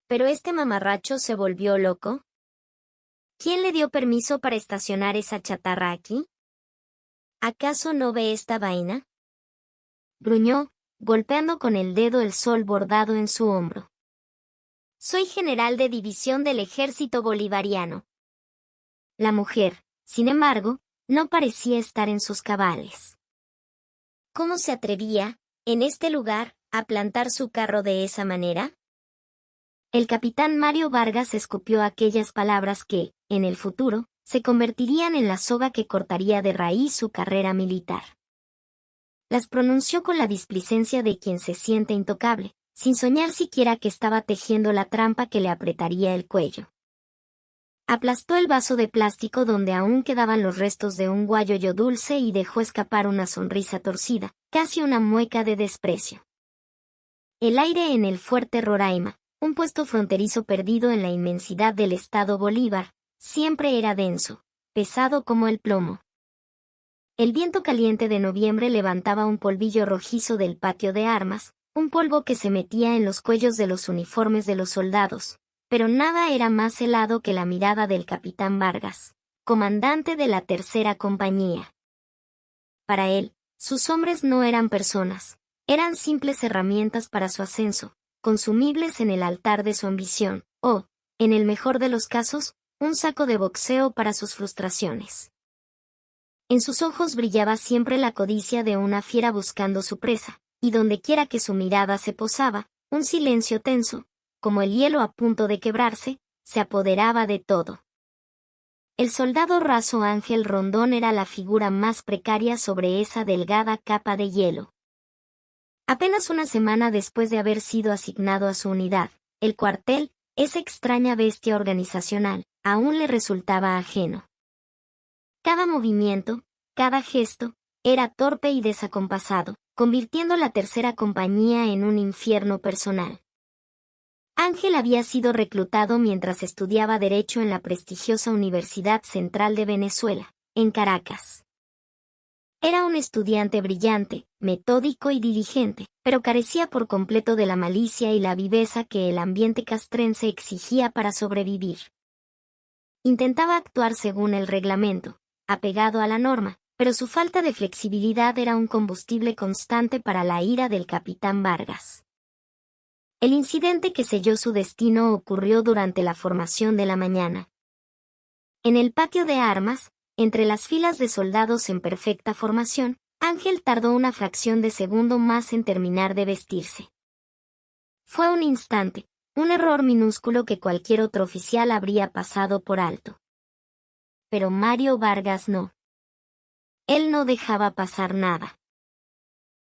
¿Pero este mamarracho se volvió loco? ¿Quién le dio permiso para estacionar esa chatarra aquí? ¿Acaso no ve esta vaina? Gruñó, golpeando con el dedo el sol bordado en su hombro. Soy general de división del ejército bolivariano. La mujer, sin embargo, no parecía estar en sus cabales. ¿Cómo se atrevía, en este lugar, a plantar su carro de esa manera? El capitán Mario Vargas escupió aquellas palabras que, en el futuro, se convertirían en la soga que cortaría de raíz su carrera militar. Las pronunció con la displicencia de quien se siente intocable, sin soñar siquiera que estaba tejiendo la trampa que le apretaría el cuello. Aplastó el vaso de plástico donde aún quedaban los restos de un guayoyo dulce y dejó escapar una sonrisa torcida, casi una mueca de desprecio. El aire en el fuerte Roraima, un puesto fronterizo perdido en la inmensidad del estado Bolívar, siempre era denso, pesado como el plomo. El viento caliente de noviembre levantaba un polvillo rojizo del patio de armas, un polvo que se metía en los cuellos de los uniformes de los soldados, pero nada era más helado que la mirada del capitán Vargas, comandante de la tercera compañía. Para él, sus hombres no eran personas, eran simples herramientas para su ascenso, consumibles en el altar de su ambición, o, en el mejor de los casos, un saco de boxeo para sus frustraciones. En sus ojos brillaba siempre la codicia de una fiera buscando su presa, y dondequiera que su mirada se posaba, un silencio tenso, como el hielo a punto de quebrarse, se apoderaba de todo. El soldado raso Ángel Rondón era la figura más precaria sobre esa delgada capa de hielo. Apenas una semana después de haber sido asignado a su unidad, el cuartel, esa extraña bestia organizacional, aún le resultaba ajeno. Cada movimiento, cada gesto, era torpe y desacompasado, convirtiendo la tercera compañía en un infierno personal. Ángel había sido reclutado mientras estudiaba Derecho en la prestigiosa Universidad Central de Venezuela, en Caracas. Era un estudiante brillante, metódico y diligente, pero carecía por completo de la malicia y la viveza que el ambiente castrense exigía para sobrevivir. Intentaba actuar según el reglamento, apegado a la norma, pero su falta de flexibilidad era un combustible constante para la ira del capitán Vargas. El incidente que selló su destino ocurrió durante la formación de la mañana. En el patio de armas, entre las filas de soldados en perfecta formación, Ángel tardó una fracción de segundo más en terminar de vestirse. Fue un instante, un error minúsculo que cualquier otro oficial habría pasado por alto. Pero Mario Vargas no. Él no dejaba pasar nada.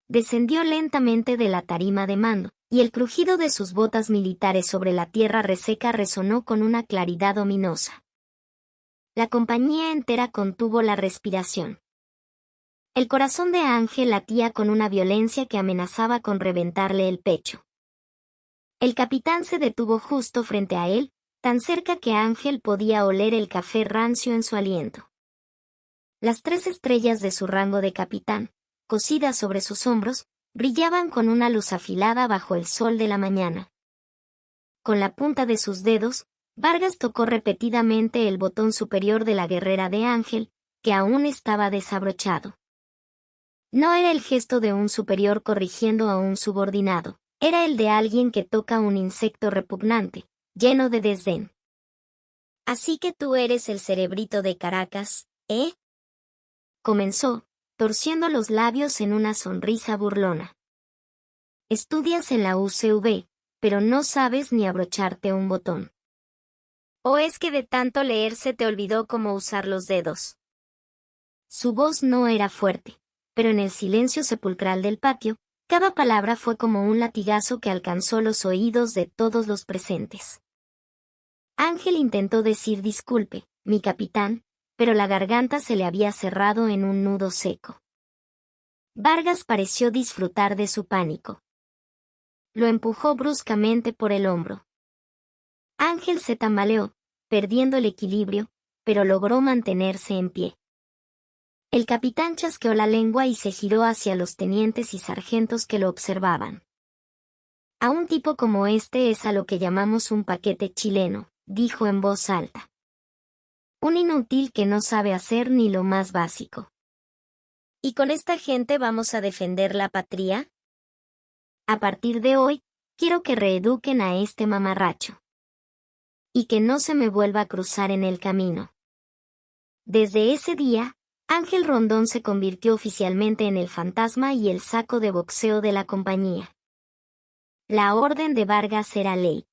Descendió lentamente de la tarima de mando, y el crujido de sus botas militares sobre la tierra reseca resonó con una claridad ominosa. La compañía entera contuvo la respiración. El corazón de Ángel latía con una violencia que amenazaba con reventarle el pecho. El capitán se detuvo justo frente a él, tan cerca que Ángel podía oler el café rancio en su aliento. Las 3 estrellas de su rango de capitán, cosidas sobre sus hombros, brillaban con una luz afilada bajo el sol de la mañana. Con la punta de sus dedos, Vargas tocó repetidamente el botón superior de la guerrera de Ángel, que aún estaba desabrochado. No era el gesto de un superior corrigiendo a un subordinado, era el de alguien que toca un insecto repugnante, lleno de desdén. «Así que tú eres el cerebrito de Caracas, ¿eh?», comenzó, torciendo los labios en una sonrisa burlona. «Estudias en la UCV, pero no sabes ni abrocharte un botón. ¿O es que de tanto leer se te olvidó cómo usar los dedos?». Su voz no era fuerte, pero en el silencio sepulcral del patio, cada palabra fue como un latigazo que alcanzó los oídos de todos los presentes. Ángel intentó decir disculpe, mi capitán, pero la garganta se le había cerrado en un nudo seco. Vargas pareció disfrutar de su pánico. Lo empujó bruscamente por el hombro. Ángel se tambaleó, perdiendo el equilibrio, pero logró mantenerse en pie. El capitán chasqueó la lengua y se giró hacia los tenientes y sargentos que lo observaban. A un tipo como este es a lo que llamamos un paquete chileno, dijo en voz alta. Un inútil que no sabe hacer ni lo más básico. ¿Y con esta gente vamos a defender la patria? A partir de hoy, quiero que reeduquen a este mamarracho. Y que no se me vuelva a cruzar en el camino. Desde ese día, Ángel Rondón se convirtió oficialmente en el fantasma y el saco de boxeo de la compañía. La orden de Vargas era ley.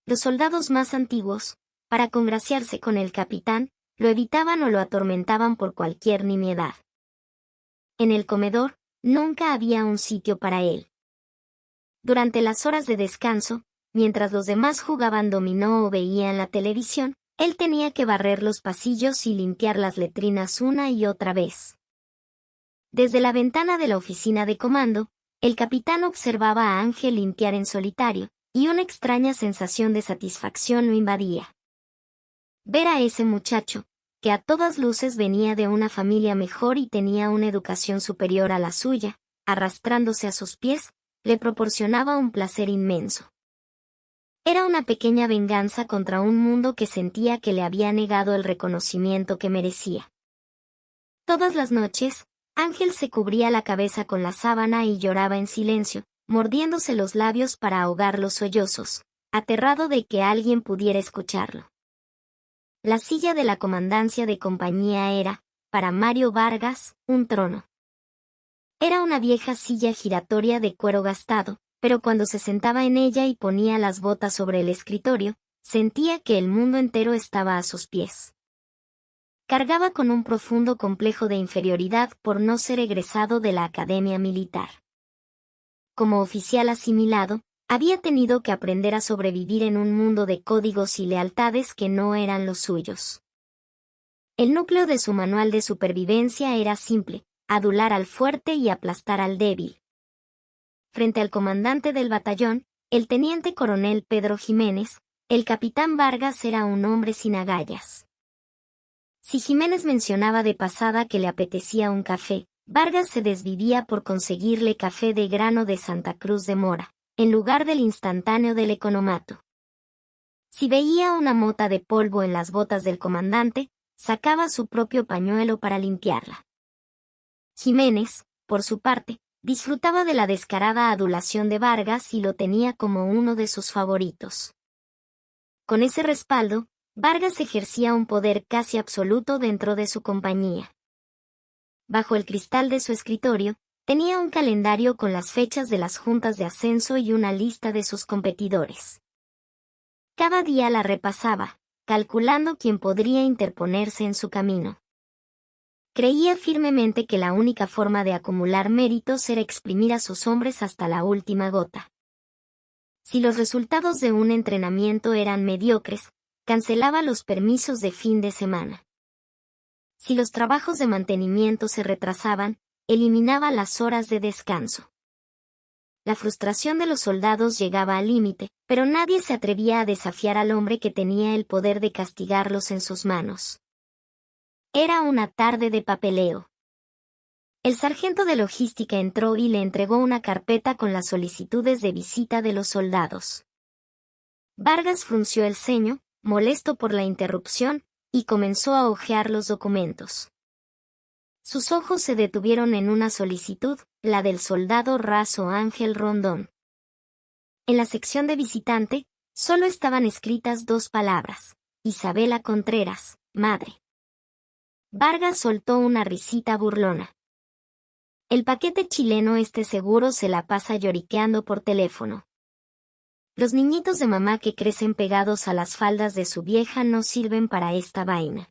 Los soldados más antiguos, para congraciarse con el capitán, lo evitaban o lo atormentaban por cualquier nimiedad. En el comedor, nunca había un sitio para él. Durante las horas de descanso, mientras los demás jugaban dominó o veían la televisión, él tenía que barrer los pasillos y limpiar las letrinas una y otra vez. Desde la ventana de la oficina de comando, el capitán observaba a Ángel limpiar en solitario, y una extraña sensación de satisfacción lo invadía. Ver a ese muchacho, que a todas luces venía de una familia mejor y tenía una educación superior a la suya, arrastrándose a sus pies, le proporcionaba un placer inmenso. Era una pequeña venganza contra un mundo que sentía que le había negado el reconocimiento que merecía. Todas las noches, Ángel se cubría la cabeza con la sábana y lloraba en silencio, mordiéndose los labios para ahogar los sollozos, aterrado de que alguien pudiera escucharlo. La silla de la comandancia de compañía era, para Mario Vargas, un trono. Era una vieja silla giratoria de cuero gastado, pero cuando se sentaba en ella y ponía las botas sobre el escritorio, sentía que el mundo entero estaba a sus pies. Cargaba con un profundo complejo de inferioridad por no ser egresado de la Academia Militar. Como oficial asimilado, había tenido que aprender a sobrevivir en un mundo de códigos y lealtades que no eran los suyos. El núcleo de su manual de supervivencia era simple: adular al fuerte y aplastar al débil. Frente al comandante del batallón, el teniente coronel Pedro Jiménez, el capitán Vargas era un hombre sin agallas. Si Jiménez mencionaba de pasada que le apetecía un café, Vargas se desvivía por conseguirle café de grano de Santa Cruz de Mora, en lugar del instantáneo del economato. Si veía una mota de polvo en las botas del comandante, sacaba su propio pañuelo para limpiarla. Jiménez, por su parte, disfrutaba de la descarada adulación de Vargas y lo tenía como uno de sus favoritos. Con ese respaldo, Vargas ejercía un poder casi absoluto dentro de su compañía. Bajo el cristal de su escritorio, tenía un calendario con las fechas de las juntas de ascenso y una lista de sus competidores. Cada día la repasaba, calculando quién podría interponerse en su camino. Creía firmemente que la única forma de acumular méritos era exprimir a sus hombres hasta la última gota. Si los resultados de un entrenamiento eran mediocres, cancelaba los permisos de fin de semana. Si los trabajos de mantenimiento se retrasaban, eliminaba las horas de descanso. La frustración de los soldados llegaba al límite, pero nadie se atrevía a desafiar al hombre que tenía el poder de castigarlos en sus manos. Era una tarde de papeleo. El sargento de logística entró y le entregó una carpeta con las solicitudes de visita de los soldados. Vargas frunció el ceño, molesto por la interrupción, y comenzó a hojear los documentos. Sus ojos se detuvieron en una solicitud, la del soldado raso Ángel Rondón. En la sección de visitante, solo estaban escritas 2 palabras: Isabela Contreras, madre. Vargas soltó una risita burlona. El paquete chileno seguro se la pasa lloriqueando por teléfono. Los niñitos de mamá que crecen pegados a las faldas de su vieja no sirven para esta vaina.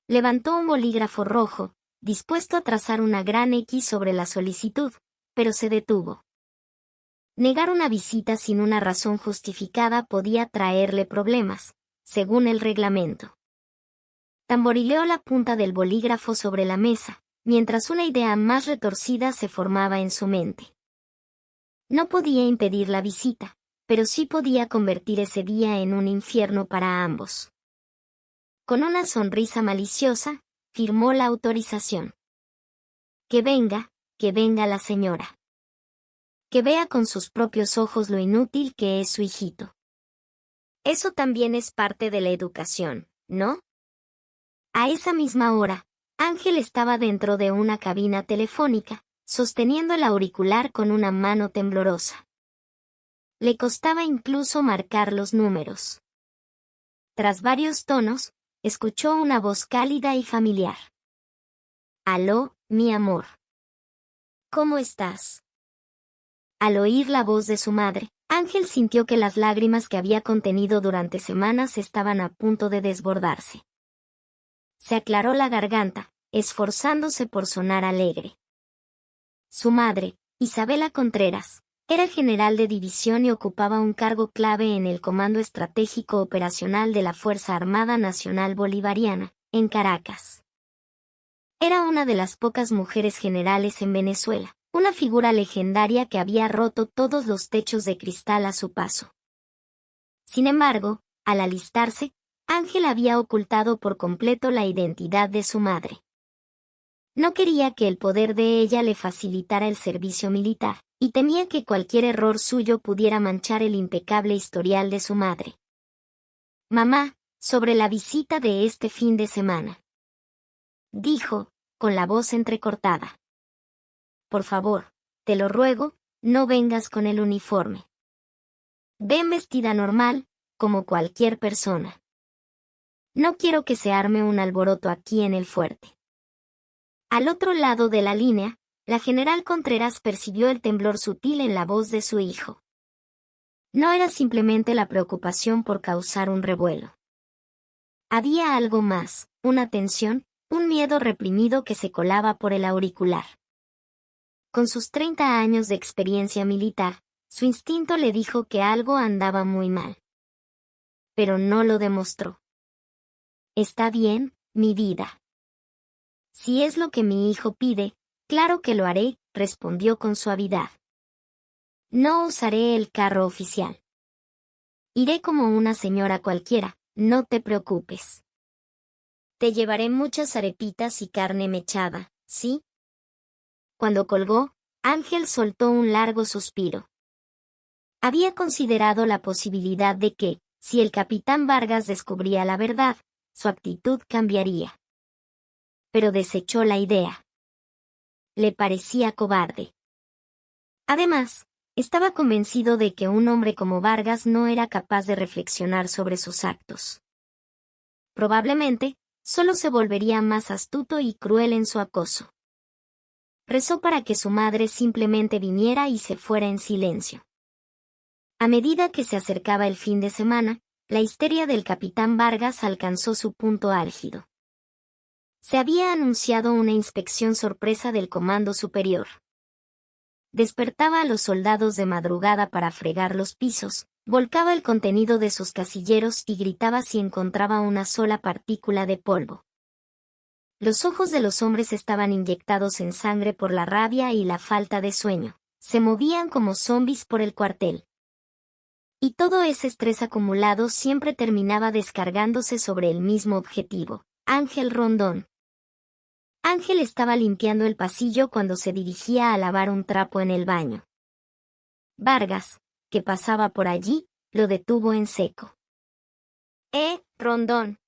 Levantó un bolígrafo rojo, dispuesto a trazar una gran X sobre la solicitud, pero se detuvo. Negar una visita sin una razón justificada podía traerle problemas, según el reglamento. Tamborileó la punta del bolígrafo sobre la mesa, mientras una idea más retorcida se formaba en su mente. No podía impedir la visita, pero sí podía convertir ese día en un infierno para ambos. Con una sonrisa maliciosa, firmó la autorización. Que venga la señora. Que vea con sus propios ojos lo inútil que es su hijito. Eso también es parte de la educación, ¿no? A esa misma hora, Ángel estaba dentro de una cabina telefónica, sosteniendo el auricular con una mano temblorosa. Le costaba incluso marcar los números. Tras varios tonos, escuchó una voz cálida y familiar. «Aló, mi amor. ¿Cómo estás?» Al oír la voz de su madre, Ángel sintió que las lágrimas que había contenido durante semanas estaban a punto de desbordarse. Se aclaró la garganta, esforzándose por sonar alegre. Su madre, Isabela Contreras, era general de división y ocupaba un cargo clave en el Comando Estratégico Operacional de la Fuerza Armada Nacional Bolivariana, en Caracas. Era una de las pocas mujeres generales en Venezuela, una figura legendaria que había roto todos los techos de cristal a su paso. Sin embargo, al alistarse, Ángel había ocultado por completo la identidad de su madre. No quería que el poder de ella le facilitara el servicio militar, y temía que cualquier error suyo pudiera manchar el impecable historial de su madre. «Mamá, sobre la visita de este fin de semana», dijo, con la voz entrecortada. «Por favor, te lo ruego, no vengas con el uniforme. Ven vestida normal, como cualquier persona. No quiero que se arme un alboroto aquí en el fuerte». Al otro lado de la línea, la general Contreras percibió el temblor sutil en la voz de su hijo. No era simplemente la preocupación por causar un revuelo. Había algo más, una tensión, un miedo reprimido que se colaba por el auricular. Con sus 30 años de experiencia militar, su instinto le dijo que algo andaba muy mal. Pero no lo demostró. «Está bien, mi vida. Si es lo que mi hijo pide, claro que lo haré», respondió con suavidad. «No usaré el carro oficial. Iré como una señora cualquiera, no te preocupes. Te llevaré muchas arepitas y carne mechada, ¿sí?» Cuando colgó, Ángel soltó un largo suspiro. Había considerado la posibilidad de que, si el capitán Vargas descubría la verdad, su actitud cambiaría. Pero desechó la idea. Le parecía cobarde. Además, estaba convencido de que un hombre como Vargas no era capaz de reflexionar sobre sus actos. Probablemente, solo se volvería más astuto y cruel en su acoso. Rezó para que su madre simplemente viniera y se fuera en silencio. A medida que se acercaba el fin de semana, la histeria del capitán Vargas alcanzó su punto álgido. Se había anunciado una inspección sorpresa del Comando Superior. Despertaba a los soldados de madrugada para fregar los pisos, volcaba el contenido de sus casilleros y gritaba si encontraba una sola partícula de polvo. Los ojos de los hombres estaban inyectados en sangre por la rabia y la falta de sueño. Se movían como zombis por el cuartel. Y todo ese estrés acumulado siempre terminaba descargándose sobre el mismo objetivo, Ángel Rondón. Ángel estaba limpiando el pasillo cuando se dirigía a lavar un trapo en el baño. Vargas, que pasaba por allí, lo detuvo en seco. Rondón.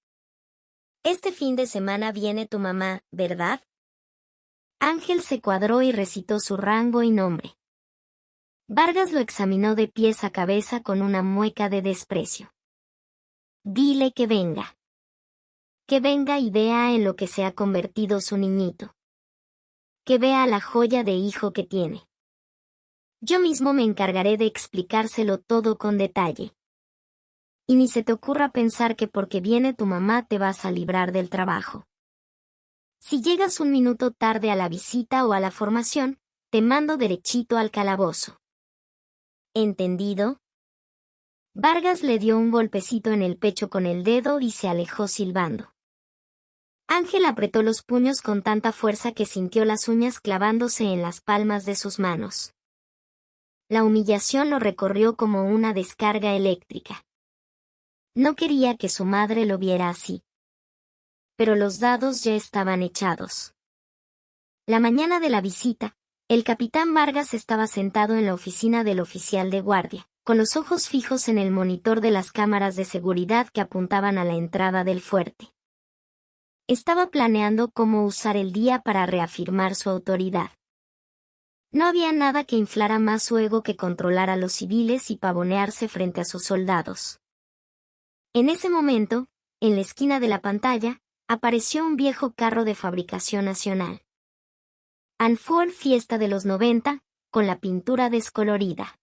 Este fin de semana viene tu mamá, ¿verdad? Ángel se cuadró y recitó su rango y nombre. Vargas lo examinó de pies a cabeza con una mueca de desprecio. Dile que venga. Que venga y vea en lo que se ha convertido su niñito. Que vea la joya de hijo que tiene. Yo mismo me encargaré de explicárselo todo con detalle. Y ni se te ocurra pensar que porque viene tu mamá te vas a librar del trabajo. Si llegas un minuto tarde a la visita o a la formación, te mando derechito al calabozo. ¿Entendido? Vargas le dio un golpecito en el pecho con el dedo y se alejó silbando. Ángel apretó los puños con tanta fuerza que sintió las uñas clavándose en las palmas de sus manos. La humillación lo recorrió como una descarga eléctrica. No quería que su madre lo viera así. Pero los dados ya estaban echados. La mañana de la visita, El capitán Vargas estaba sentado en la oficina del oficial de guardia, con los ojos fijos en el monitor de las cámaras de seguridad que apuntaban a la entrada del fuerte. Estaba planeando cómo usar el día para reafirmar su autoridad. No había nada que inflara más su ego que controlar a los civiles y pavonearse frente a sus soldados. En ese momento, en la esquina de la pantalla, apareció un viejo carro de fabricación nacional. Ford Fiesta de los 90, con la pintura descolorida.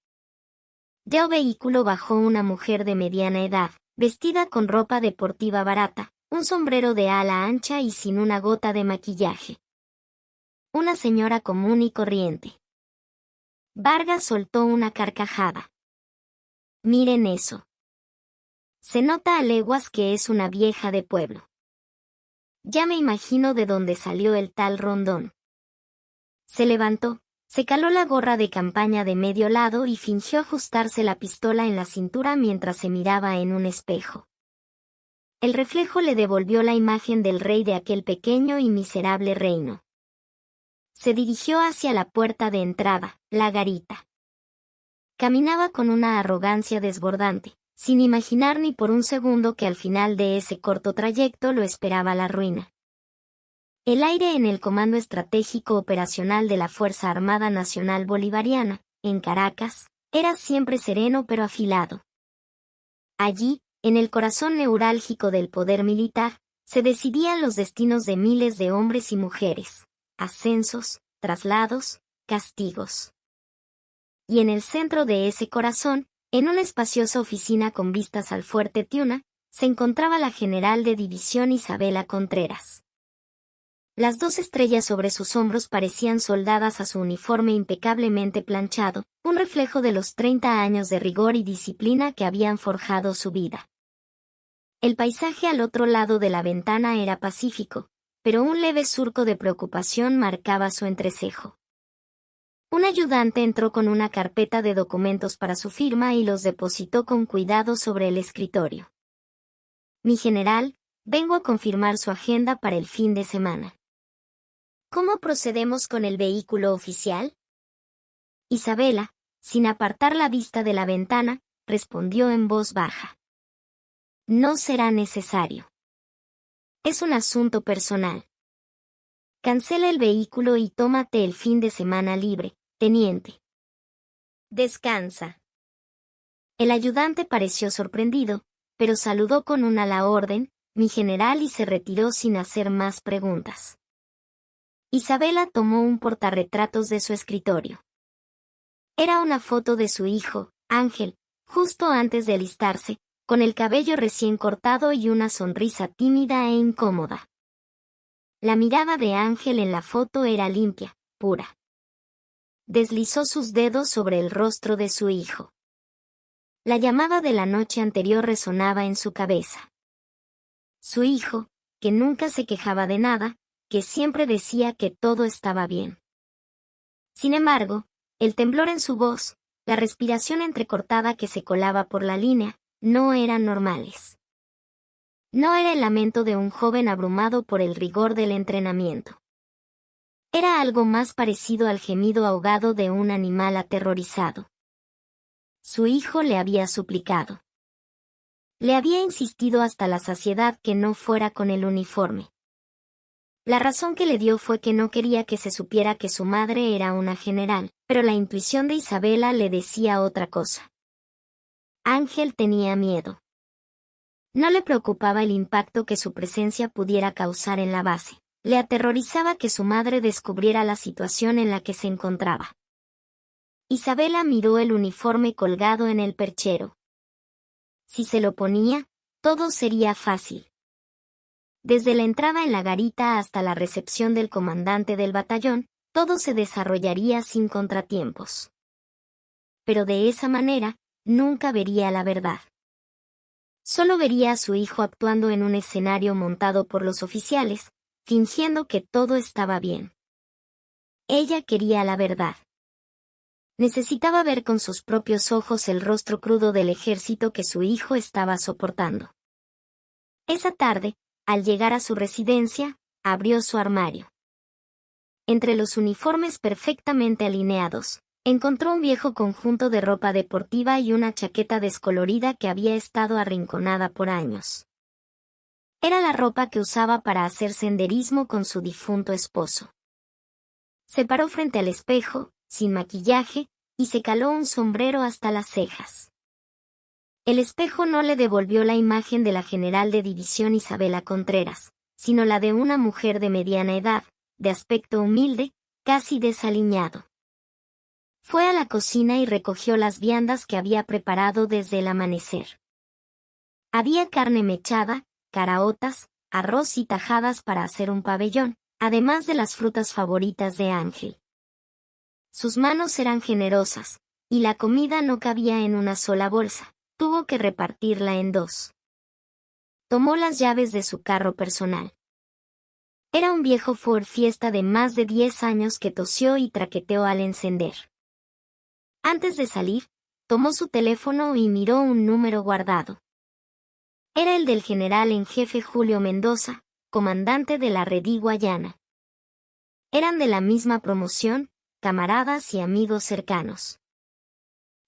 Del vehículo bajó una mujer de mediana edad, vestida con ropa deportiva barata, un sombrero de ala ancha y sin una gota de maquillaje. Una señora común y corriente. Vargas soltó una carcajada. Miren eso. Se nota a leguas que es una vieja de pueblo. Ya me imagino de dónde salió el tal Rondón. Se levantó, se caló la gorra de campaña de medio lado y fingió ajustarse la pistola en la cintura mientras se miraba en un espejo. El reflejo le devolvió la imagen del rey de aquel pequeño y miserable reino. Se dirigió hacia la puerta de entrada, la garita. Caminaba con una arrogancia desbordante, sin imaginar ni por un segundo que al final de ese corto trayecto lo esperaba la ruina. El aire en el Comando Estratégico Operacional de la Fuerza Armada Nacional Bolivariana, en Caracas, era siempre sereno pero afilado. Allí, en el corazón neurálgico del poder militar, se decidían los destinos de miles de hombres y mujeres, ascensos, traslados, castigos. Y en el centro de ese corazón, en una espaciosa oficina con vistas al fuerte Tiuna, se encontraba la general de división Isabela Contreras. Las 2 estrellas sobre sus hombros parecían soldadas a su uniforme impecablemente planchado, un reflejo de los 30 años de rigor y disciplina que habían forjado su vida. El paisaje al otro lado de la ventana era pacífico, pero un leve surco de preocupación marcaba su entrecejo. Un ayudante entró con una carpeta de documentos para su firma y los depositó con cuidado sobre el escritorio. Mi general, vengo a confirmar su agenda para el fin de semana. ¿Cómo procedemos con el vehículo oficial? Isabela, sin apartar la vista de la ventana, respondió en voz baja. No será necesario. Es un asunto personal. Cancela el vehículo y tómate el fin de semana libre, teniente. Descansa. El ayudante pareció sorprendido, pero saludó con una la orden, mi general, y se retiró sin hacer más preguntas. Isabela tomó un portarretratos de su escritorio. Era una foto de su hijo, Ángel, justo antes de alistarse, con el cabello recién cortado y una sonrisa tímida e incómoda. La mirada de Ángel en la foto era limpia, pura. Deslizó sus dedos sobre el rostro de su hijo. La llamada de la noche anterior resonaba en su cabeza. Su hijo, que nunca se quejaba de nada, que siempre decía que todo estaba bien. Sin embargo, el temblor en su voz, la respiración entrecortada que se colaba por la línea, no eran normales. No era el lamento de un joven abrumado por el rigor del entrenamiento. Era algo más parecido al gemido ahogado de un animal aterrorizado. Su hijo le había suplicado. Le había insistido hasta la saciedad que no fuera con el uniforme. La razón que le dio fue que no quería que se supiera que su madre era una general, pero la intuición de Isabela le decía otra cosa. Ángel tenía miedo. No le preocupaba el impacto que su presencia pudiera causar en la base. Le aterrorizaba que su madre descubriera la situación en la que se encontraba. Isabela miró el uniforme colgado en el perchero. Si se lo ponía, todo sería fácil. Desde la entrada en la garita hasta la recepción del comandante del batallón, todo se desarrollaría sin contratiempos. Pero de esa manera, nunca vería la verdad. Solo vería a su hijo actuando en un escenario montado por los oficiales, fingiendo que todo estaba bien. Ella quería la verdad. Necesitaba ver con sus propios ojos el rostro crudo del ejército que su hijo estaba soportando. Esa tarde, al llegar a su residencia, abrió su armario. Entre los uniformes perfectamente alineados, encontró un viejo conjunto de ropa deportiva y una chaqueta descolorida que había estado arrinconada por años. Era la ropa que usaba para hacer senderismo con su difunto esposo. Se paró frente al espejo, sin maquillaje, y se caló un sombrero hasta las cejas. El espejo no le devolvió la imagen de la general de división Isabela Contreras, sino la de una mujer de mediana edad, de aspecto humilde, casi desaliñado. Fue a la cocina y recogió las viandas que había preparado desde el amanecer. Había carne mechada, caraotas, arroz y tajadas para hacer un pabellón, además de las frutas favoritas de Ángel. Sus manos eran generosas, y la comida no cabía en una sola bolsa, tuvo que repartirla en dos. Tomó las llaves de su carro personal. Era un viejo Ford Fiesta de más de 10 años que tosió y traqueteó al encender. Antes de salir, tomó su teléfono y miró un número guardado. Era el del general en jefe Julio Mendoza, comandante de la Redí Guayana. Eran de la misma promoción, camaradas y amigos cercanos.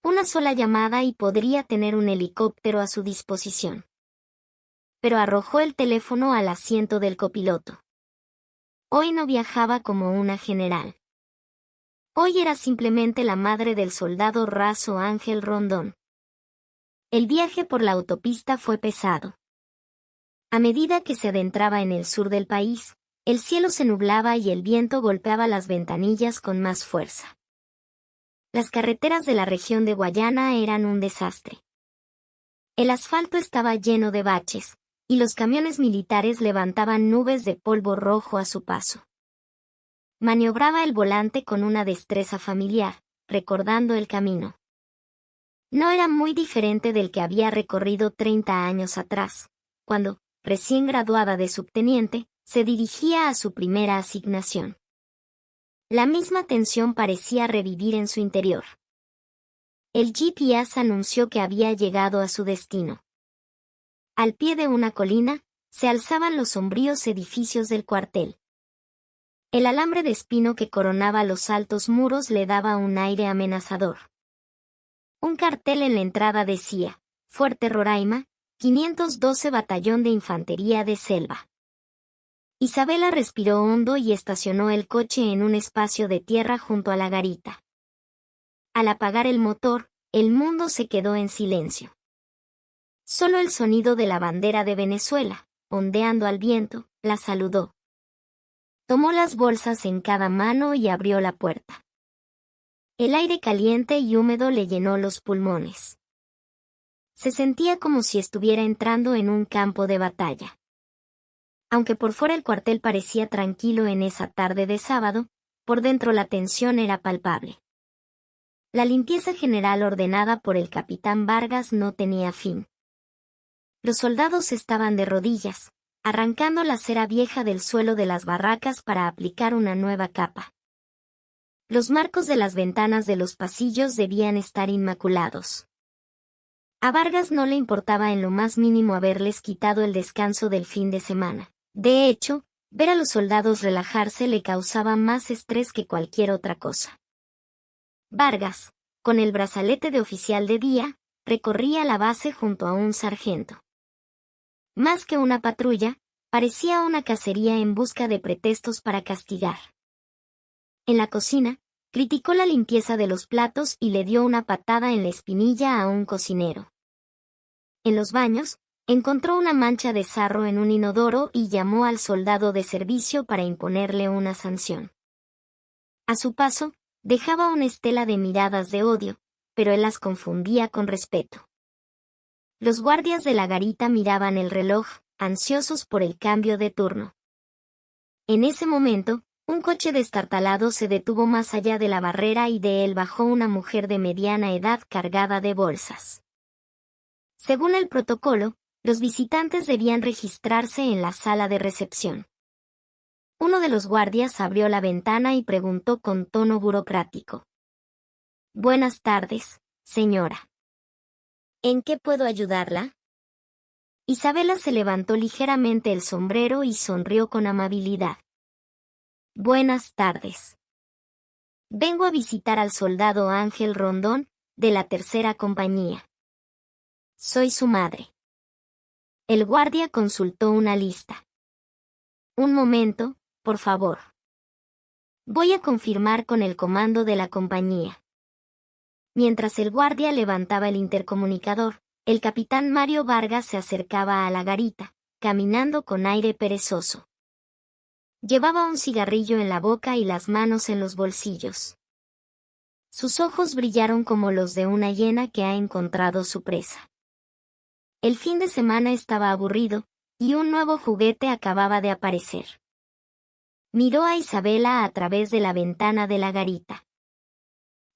Una sola llamada y podría tener un helicóptero a su disposición. Pero arrojó el teléfono al asiento del copiloto. Hoy no viajaba como una general. Hoy era simplemente la madre del soldado raso Ángel Rondón. El viaje por la autopista fue pesado. A medida que se adentraba en el sur del país, el cielo se nublaba y el viento golpeaba las ventanillas con más fuerza. Las carreteras de la región de Guayana eran un desastre. El asfalto estaba lleno de baches, y los camiones militares levantaban nubes de polvo rojo a su paso. Maniobraba el volante con una destreza familiar, recordando el camino. No era muy diferente del que había recorrido 30 años atrás, cuando, recién graduada de subteniente, se dirigía a su primera asignación. La misma tensión parecía revivir en su interior. El GPS anunció que había llegado a su destino. Al pie de una colina, se alzaban los sombríos edificios del cuartel. El alambre de espino que coronaba los altos muros le daba un aire amenazador. Un cartel en la entrada decía, Fuerte Roraima, 512 Batallón de Infantería de Selva. Isabela respiró hondo y estacionó el coche en un espacio de tierra junto a la garita. Al apagar el motor, el mundo se quedó en silencio. Solo el sonido de la bandera de Venezuela, ondeando al viento, la saludó. Tomó las bolsas en cada mano y abrió la puerta. El aire caliente y húmedo le llenó los pulmones. Se sentía como si estuviera entrando en un campo de batalla. Aunque por fuera el cuartel parecía tranquilo en esa tarde de sábado, por dentro la tensión era palpable. La limpieza general ordenada por el capitán Vargas no tenía fin. Los soldados estaban de rodillas, arrancando la cera vieja del suelo de las barracas para aplicar una nueva capa. Los marcos de las ventanas de los pasillos debían estar inmaculados. A Vargas no le importaba en lo más mínimo haberles quitado el descanso del fin de semana. De hecho, ver a los soldados relajarse le causaba más estrés que cualquier otra cosa. Vargas, con el brazalete de oficial de día, recorría la base junto a un sargento. Más que una patrulla, parecía una cacería en busca de pretextos para castigar. En la cocina, criticó la limpieza de los platos y le dio una patada en la espinilla a un cocinero. En los baños, encontró una mancha de sarro en un inodoro y llamó al soldado de servicio para imponerle una sanción. A su paso, dejaba una estela de miradas de odio, pero él las confundía con respeto. Los guardias de la garita miraban el reloj, ansiosos por el cambio de turno. En ese momento, un coche destartalado se detuvo más allá de la barrera y de él bajó una mujer de mediana edad cargada de bolsas. Según el protocolo, los visitantes debían registrarse en la sala de recepción. Uno de los guardias abrió la ventana y preguntó con tono burocrático. Buenas tardes, señora. ¿En qué puedo ayudarla? Isabela se levantó ligeramente el sombrero y sonrió con amabilidad. Buenas tardes. Vengo a visitar al soldado Ángel Rondón, de la tercera compañía. Soy su madre. El guardia consultó una lista. Un momento, por favor. Voy a confirmar con el comando de la compañía. Mientras el guardia levantaba el intercomunicador, el capitán Mario Vargas se acercaba a la garita, caminando con aire perezoso. Llevaba un cigarrillo en la boca y las manos en los bolsillos. Sus ojos brillaron como los de una hiena que ha encontrado su presa. El fin de semana estaba aburrido, y un nuevo juguete acababa de aparecer. Miró a Isabela a través de la ventana de la garita.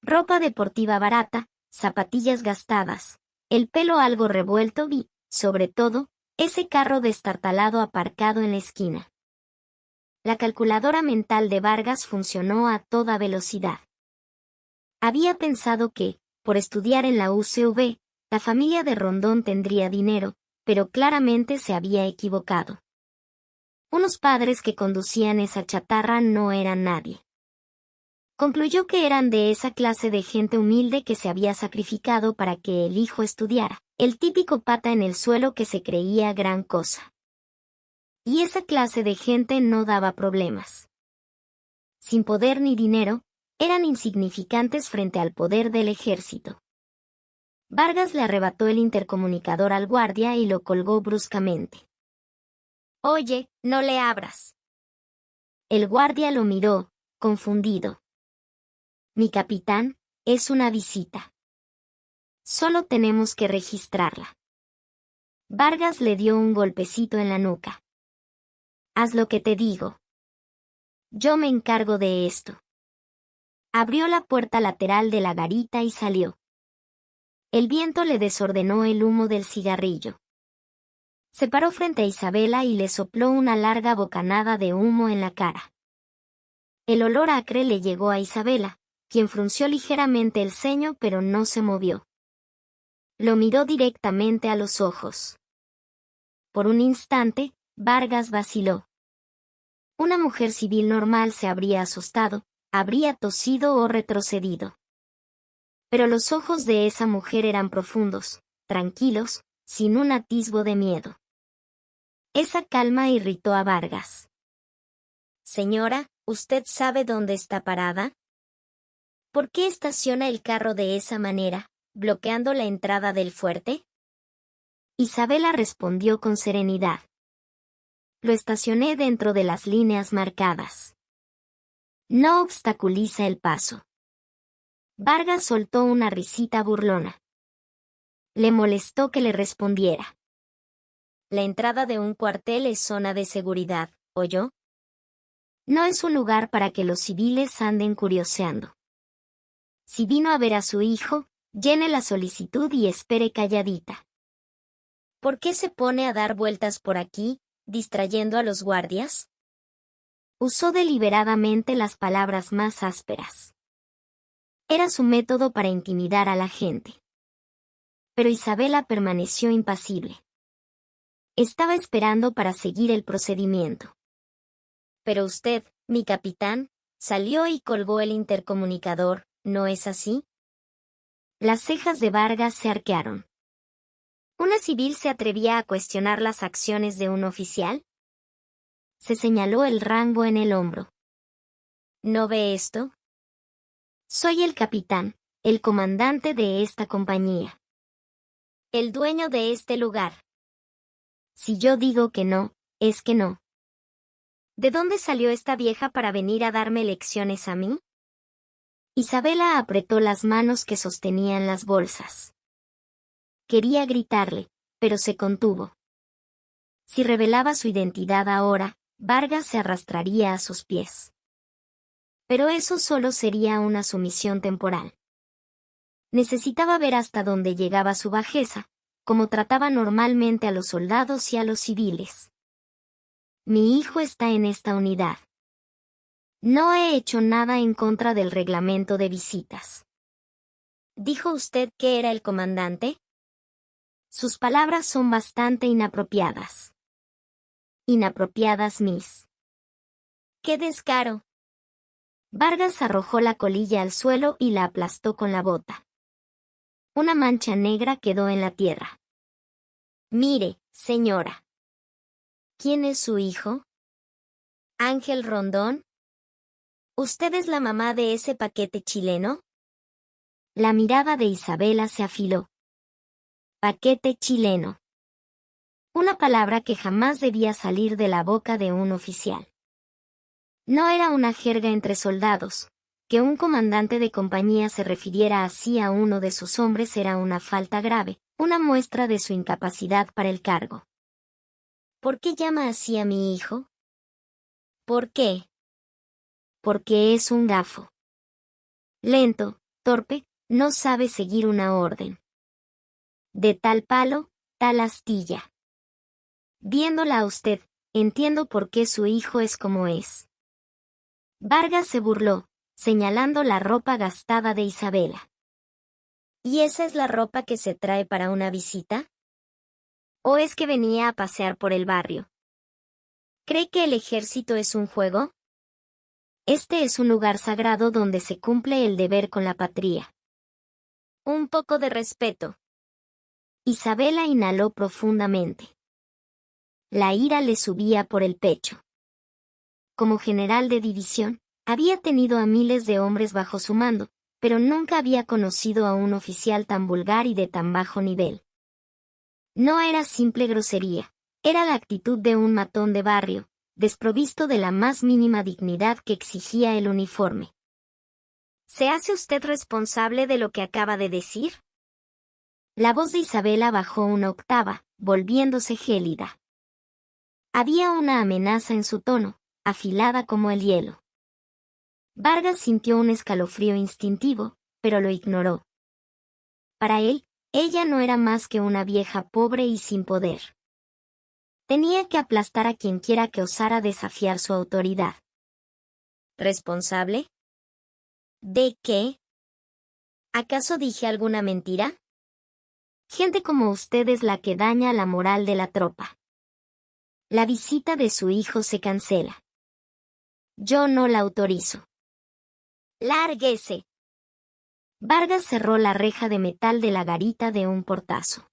Ropa deportiva barata, zapatillas gastadas, el pelo algo revuelto y, sobre todo, ese carro destartalado aparcado en la esquina. La calculadora mental de Vargas funcionó a toda velocidad. Había pensado que, por estudiar en la UCV, la familia de Rondón tendría dinero, pero claramente se había equivocado. Unos padres que conducían esa chatarra no eran nadie. Concluyó que eran de esa clase de gente humilde que se había sacrificado para que el hijo estudiara, el típico pata en el suelo que se creía gran cosa. Y esa clase de gente no daba problemas. Sin poder ni dinero, eran insignificantes frente al poder del ejército. Vargas le arrebató el intercomunicador al guardia y lo colgó bruscamente. «Oye, no le abras». El guardia lo miró, confundido. «Mi capitán, es una visita. Solo tenemos que registrarla». Vargas le dio un golpecito en la nuca. «Haz lo que te digo. Yo me encargo de esto». Abrió la puerta lateral de la garita y salió. El viento le desordenó el humo del cigarrillo. Se paró frente a Isabela y le sopló una larga bocanada de humo en la cara. El olor acre le llegó a Isabela, quien frunció ligeramente el ceño pero no se movió. Lo miró directamente a los ojos. Por un instante, Vargas vaciló. Una mujer civil normal se habría asustado, habría tosido o retrocedido. Pero los ojos de esa mujer eran profundos, tranquilos, sin un atisbo de miedo. Esa calma irritó a Vargas. «Señora, ¿usted sabe dónde está parada? ¿Por qué estaciona el carro de esa manera, bloqueando la entrada del fuerte?» Isabela respondió con serenidad. «Lo estacioné dentro de las líneas marcadas. No obstaculiza el paso». Vargas soltó una risita burlona. Le molestó que le respondiera. «La entrada de un cuartel es zona de seguridad, ¿oyó? No es un lugar para que los civiles anden curioseando. Si vino a ver a su hijo, llene la solicitud y espere calladita. ¿Por qué se pone a dar vueltas por aquí, distrayendo a los guardias?» Usó deliberadamente las palabras más ásperas. Era su método para intimidar a la gente. Pero Isabela permaneció impasible. Estaba esperando para seguir el procedimiento. «Pero usted, mi capitán, salió y colgó el intercomunicador, ¿no es así?» Las cejas de Vargas se arquearon. ¿Una civil se atrevía a cuestionar las acciones de un oficial? Se señaló el rango en el hombro. ¿No ve esto? Soy el capitán, el comandante de esta compañía. El dueño de este lugar. Si yo digo que no, es que no. ¿De dónde salió esta vieja para venir a darme lecciones a mí?» Isabela apretó las manos que sostenían las bolsas. Quería gritarle, pero se contuvo. Si revelaba su identidad ahora, Vargas se arrastraría a sus pies. Pero eso solo sería una sumisión temporal. Necesitaba ver hasta dónde llegaba su bajeza, como trataba normalmente a los soldados y a los civiles. «Mi hijo está en esta unidad. No he hecho nada en contra del reglamento de visitas». ¿Dijo usted que era el comandante? Sus palabras son bastante inapropiadas. Inapropiadas, miss. ¡Qué descaro! Vargas arrojó la colilla al suelo y la aplastó con la bota. Una mancha negra quedó en la tierra. Mire, señora. ¿Quién es su hijo? ¿Ángel Rondón? ¿Usted es la mamá de ese paquete chileno? La mirada de Isabela se afiló. Paquete chileno. Una palabra que jamás debía salir de la boca de un oficial. No era una jerga entre soldados. Que un comandante de compañía se refiriera así a uno de sus hombres era una falta grave, una muestra de su incapacidad para el cargo. ¿Por qué llama así a mi hijo? ¿Por qué? Porque es un gafo. Lento, torpe, no sabe seguir una orden. De tal palo, tal astilla. Viéndola a usted, entiendo por qué su hijo es como es. Vargas se burló, señalando la ropa gastada de Isabela. ¿Y esa es la ropa que se trae para una visita? ¿O es que venía a pasear por el barrio? ¿Cree que el ejército es un juego? Este es un lugar sagrado donde se cumple el deber con la patria. Un poco de respeto. Isabela inhaló profundamente. La ira le subía por el pecho. Como general de división, había tenido a miles de hombres bajo su mando, pero nunca había conocido a un oficial tan vulgar y de tan bajo nivel. No era simple grosería, era la actitud de un matón de barrio, desprovisto de la más mínima dignidad que exigía el uniforme. ¿Se hace usted responsable de lo que acaba de decir? La voz de Isabela bajó una octava, volviéndose gélida. Había una amenaza en su tono, afilada como el hielo. Vargas sintió un escalofrío instintivo, pero lo ignoró. Para él, ella no era más que una vieja pobre y sin poder. Tenía que aplastar a quienquiera que osara desafiar su autoridad. ¿Responsable? ¿De qué? ¿Acaso dije alguna mentira? Gente como usted es la que daña la moral de la tropa. La visita de su hijo se cancela. Yo no la autorizo. ¡Lárguese! Vargas cerró la reja de metal de la garita de un portazo.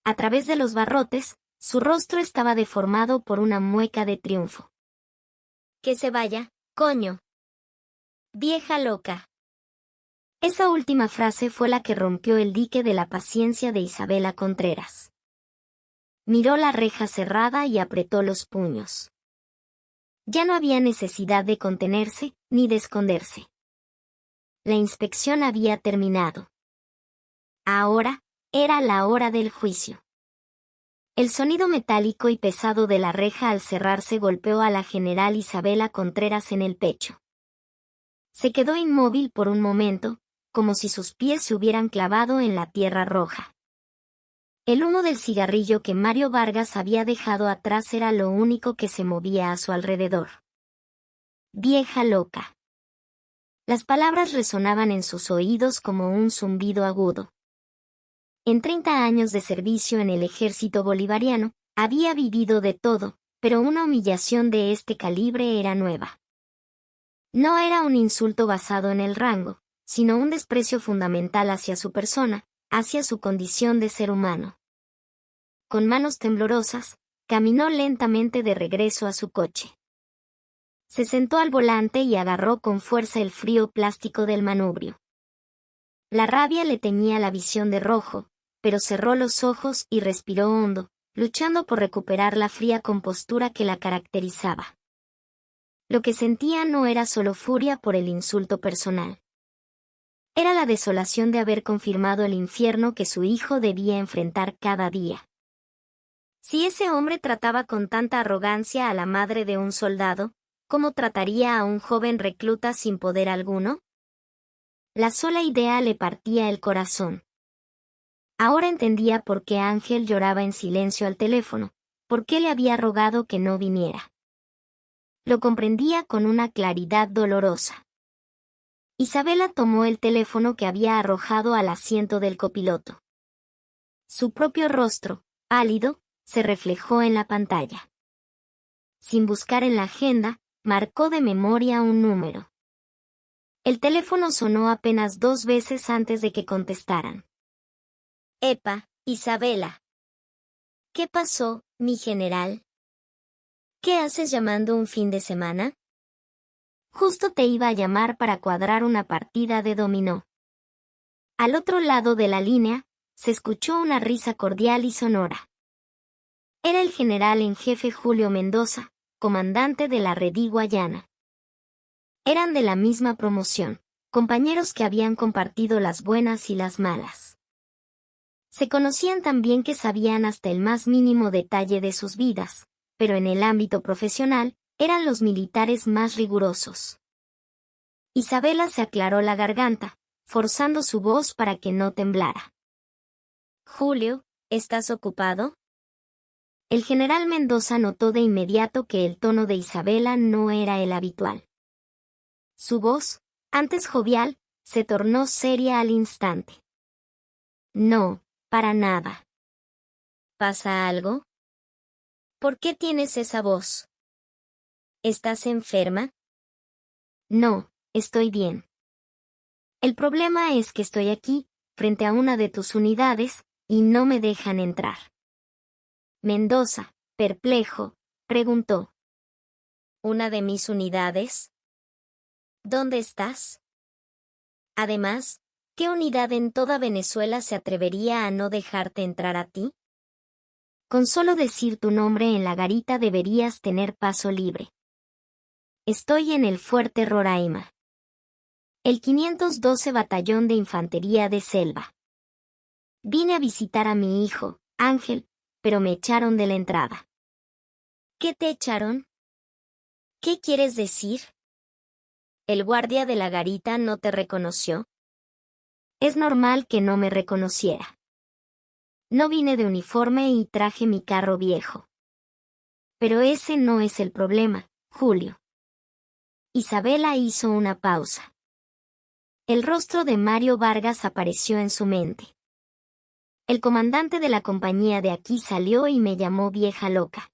A través de los barrotes, su rostro estaba deformado por una mueca de triunfo. Que se vaya, coño. Vieja loca. Esa última frase fue la que rompió el dique de la paciencia de Isabela Contreras. Miró la reja cerrada y apretó los puños. Ya no había necesidad de contenerse, ni de esconderse. La inspección había terminado. Ahora, era la hora del juicio. El sonido metálico y pesado de la reja al cerrarse golpeó a la general Isabela Contreras en el pecho. Se quedó inmóvil por un momento, como si sus pies se hubieran clavado en la tierra roja. El humo del cigarrillo que Mario Vargas había dejado atrás era lo único que se movía a su alrededor. Vieja loca. Las palabras resonaban en sus oídos como un zumbido agudo. En 30 años de servicio en el ejército bolivariano, había vivido de todo, pero una humillación de este calibre era nueva. No era un insulto basado en el rango, sino un desprecio fundamental hacia su persona, hacia su condición de ser humano. Con manos temblorosas, caminó lentamente de regreso a su coche. Se sentó al volante y agarró con fuerza el frío plástico del manubrio. La rabia le teñía la visión de rojo, pero cerró los ojos y respiró hondo, luchando por recuperar la fría compostura que la caracterizaba. Lo que sentía no era solo furia por el insulto personal. Era la desolación de haber confirmado el infierno que su hijo debía enfrentar cada día. Si ese hombre trataba con tanta arrogancia a la madre de un soldado, ¿cómo trataría a un joven recluta sin poder alguno? La sola idea le partía el corazón. Ahora entendía por qué Ángel lloraba en silencio al teléfono, por qué le había rogado que no viniera. Lo comprendía con una claridad dolorosa. Isabela tomó el teléfono que había arrojado al asiento del copiloto. Su propio rostro, pálido, se reflejó en la pantalla. Sin buscar en la agenda, marcó de memoria un número. El teléfono sonó apenas 2 veces antes de que contestaran. Epa, Isabela. ¿Qué pasó, mi general? ¿Qué haces llamando un fin de semana? Justo te iba a llamar para cuadrar una partida de dominó. Al otro lado de la línea, se escuchó una risa cordial y sonora. Era el general en jefe Julio Mendoza, comandante de la Redí Guayana. Eran de la misma promoción, compañeros que habían compartido las buenas y las malas. Se conocían tan bien que sabían hasta el más mínimo detalle de sus vidas, pero en el ámbito profesional, eran los militares más rigurosos. Isabela se aclaró la garganta, forzando su voz para que no temblara. Julio, ¿estás ocupado? El general Mendoza notó de inmediato que el tono de Isabela no era el habitual. Su voz, antes jovial, se tornó seria al instante. No, para nada. ¿Pasa algo? ¿Por qué tienes esa voz? ¿Estás enferma? No, estoy bien. El problema es que estoy aquí, frente a una de tus unidades, y no me dejan entrar. Mendoza, perplejo, preguntó. ¿Una de mis unidades? ¿Dónde estás? Además, ¿qué unidad en toda Venezuela se atrevería a no dejarte entrar a ti? Con solo decir tu nombre en la garita deberías tener paso libre. Estoy en el Fuerte Roraima. El 512 Batallón de Infantería de Selva. Vine a visitar a mi hijo, Ángel, pero me echaron de la entrada. ¿Qué te echaron? ¿Qué quieres decir? ¿El guardia de la garita no te reconoció? Es normal que no me reconociera. No vine de uniforme y traje mi carro viejo. Pero ese no es el problema, Julio. Isabela hizo una pausa. El rostro de Mario Vargas apareció en su mente. El comandante de la compañía de aquí salió y me llamó vieja loca.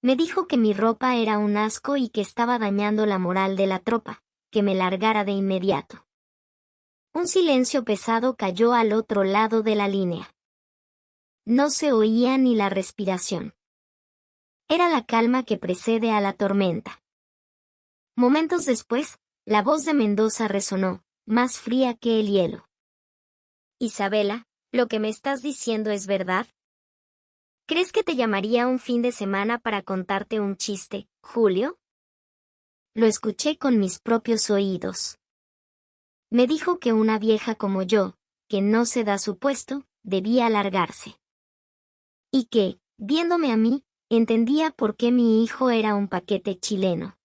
Me dijo que mi ropa era un asco y que estaba dañando la moral de la tropa, que me largara de inmediato. Un silencio pesado cayó al otro lado de la línea. No se oía ni la respiración. Era la calma que precede a la tormenta. Momentos después, la voz de Mendoza resonó, más fría que el hielo. Isabela, ¿lo que me estás diciendo es verdad? ¿Crees que te llamaría un fin de semana para contarte un chiste, Julio? Lo escuché con mis propios oídos. Me dijo que una vieja como yo, que no se da su puesto, debía largarse. Y que, viéndome a mí, entendía por qué mi hijo era un paquete chileno.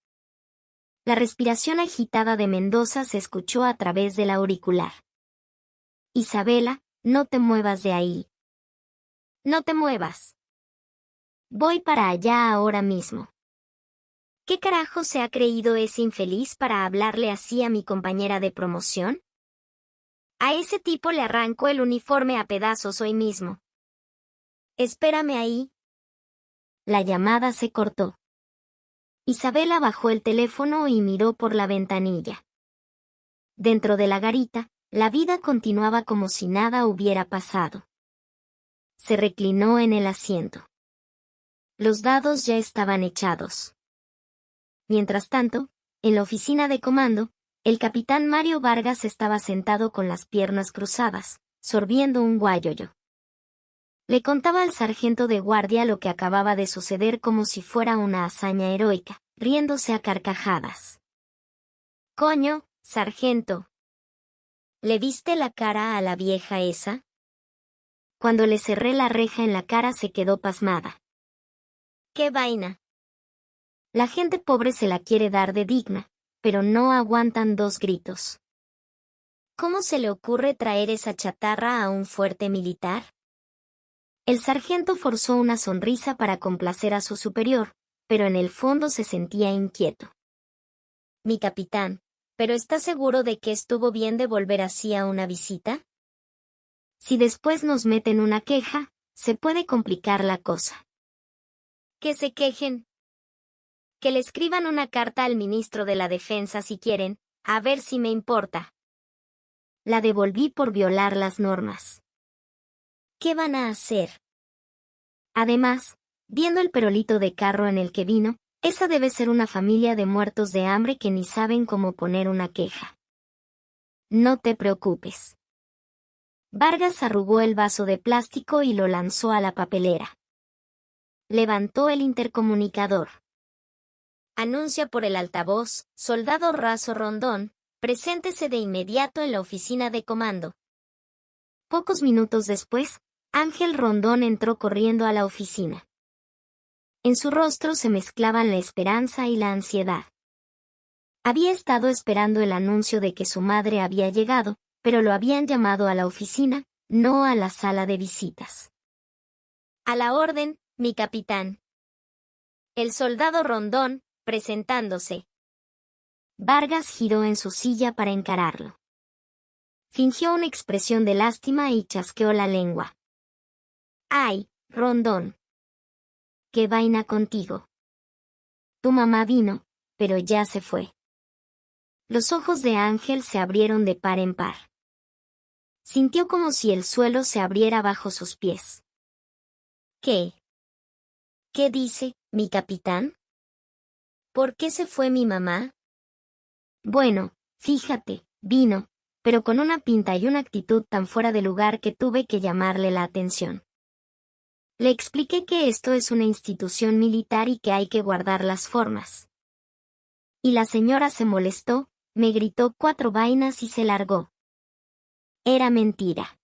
La respiración agitada de Mendoza se escuchó a través del auricular. Isabela, no te muevas de ahí. No te muevas. Voy para allá ahora mismo. ¿Qué carajo se ha creído ese infeliz para hablarle así a mi compañera de promoción? A ese tipo le arranco el uniforme a pedazos hoy mismo. Espérame ahí. La llamada se cortó. Isabela bajó el teléfono y miró por la ventanilla. Dentro de la garita, la vida continuaba como si nada hubiera pasado. Se reclinó en el asiento. Los dados ya estaban echados. Mientras tanto, en la oficina de comando, el capitán Mario Vargas estaba sentado con las piernas cruzadas, sorbiendo un guayoyo. Le contaba al sargento de guardia lo que acababa de suceder como si fuera una hazaña heroica, riéndose a carcajadas. «Coño, sargento. ¿Le viste la cara a la vieja esa?» Cuando le cerré la reja en la cara se quedó pasmada. «¿Qué vaina?» La gente pobre se la quiere dar de digna, pero no aguantan 2 gritos. ¿Cómo se le ocurre traer esa chatarra a un fuerte militar? El sargento forzó una sonrisa para complacer a su superior, pero en el fondo se sentía inquieto. Mi capitán, ¿pero está seguro de que estuvo bien de volver así a una visita? Si después nos meten una queja, se puede complicar la cosa. Que se quejen. Que le escriban una carta al ministro de la Defensa si quieren, A ver si me importa. La devolví por violar las normas. ¿Qué van a hacer? Además, viendo el perolito de carro en el que vino, esa debe ser una familia de muertos de hambre que ni saben cómo poner una queja. No te preocupes. Vargas arrugó el vaso de plástico y lo lanzó a la papelera. Levantó el intercomunicador. Anuncia por el altavoz, soldado Raso Rondón, preséntese de inmediato en la oficina de comando. Pocos minutos después, Ángel Rondón entró corriendo a la oficina. En su rostro se mezclaban la esperanza y la ansiedad. Había estado esperando el anuncio de que su madre había llegado, pero lo habían llamado a la oficina, no a la sala de visitas. A la orden, mi capitán. El soldado Rondón, presentándose. Vargas giró en su silla para encararlo. Fingió una expresión de lástima y chasqueó la lengua. ¡Ay, Rondón! ¿Qué vaina contigo? Tu mamá vino, pero ya se fue. Los ojos de Ángel se abrieron de par en par. Sintió como si el suelo se abriera bajo sus pies. ¿Qué? ¿Qué dice, mi capitán? ¿Por qué se fue mi mamá? Bueno, fíjate, vino, pero con una pinta y una actitud tan fuera de lugar que tuve que llamarle la atención. Le expliqué que esto es una institución militar y que hay que guardar las formas. Y la señora se molestó, me gritó 4 vainas y se largó. Era mentira.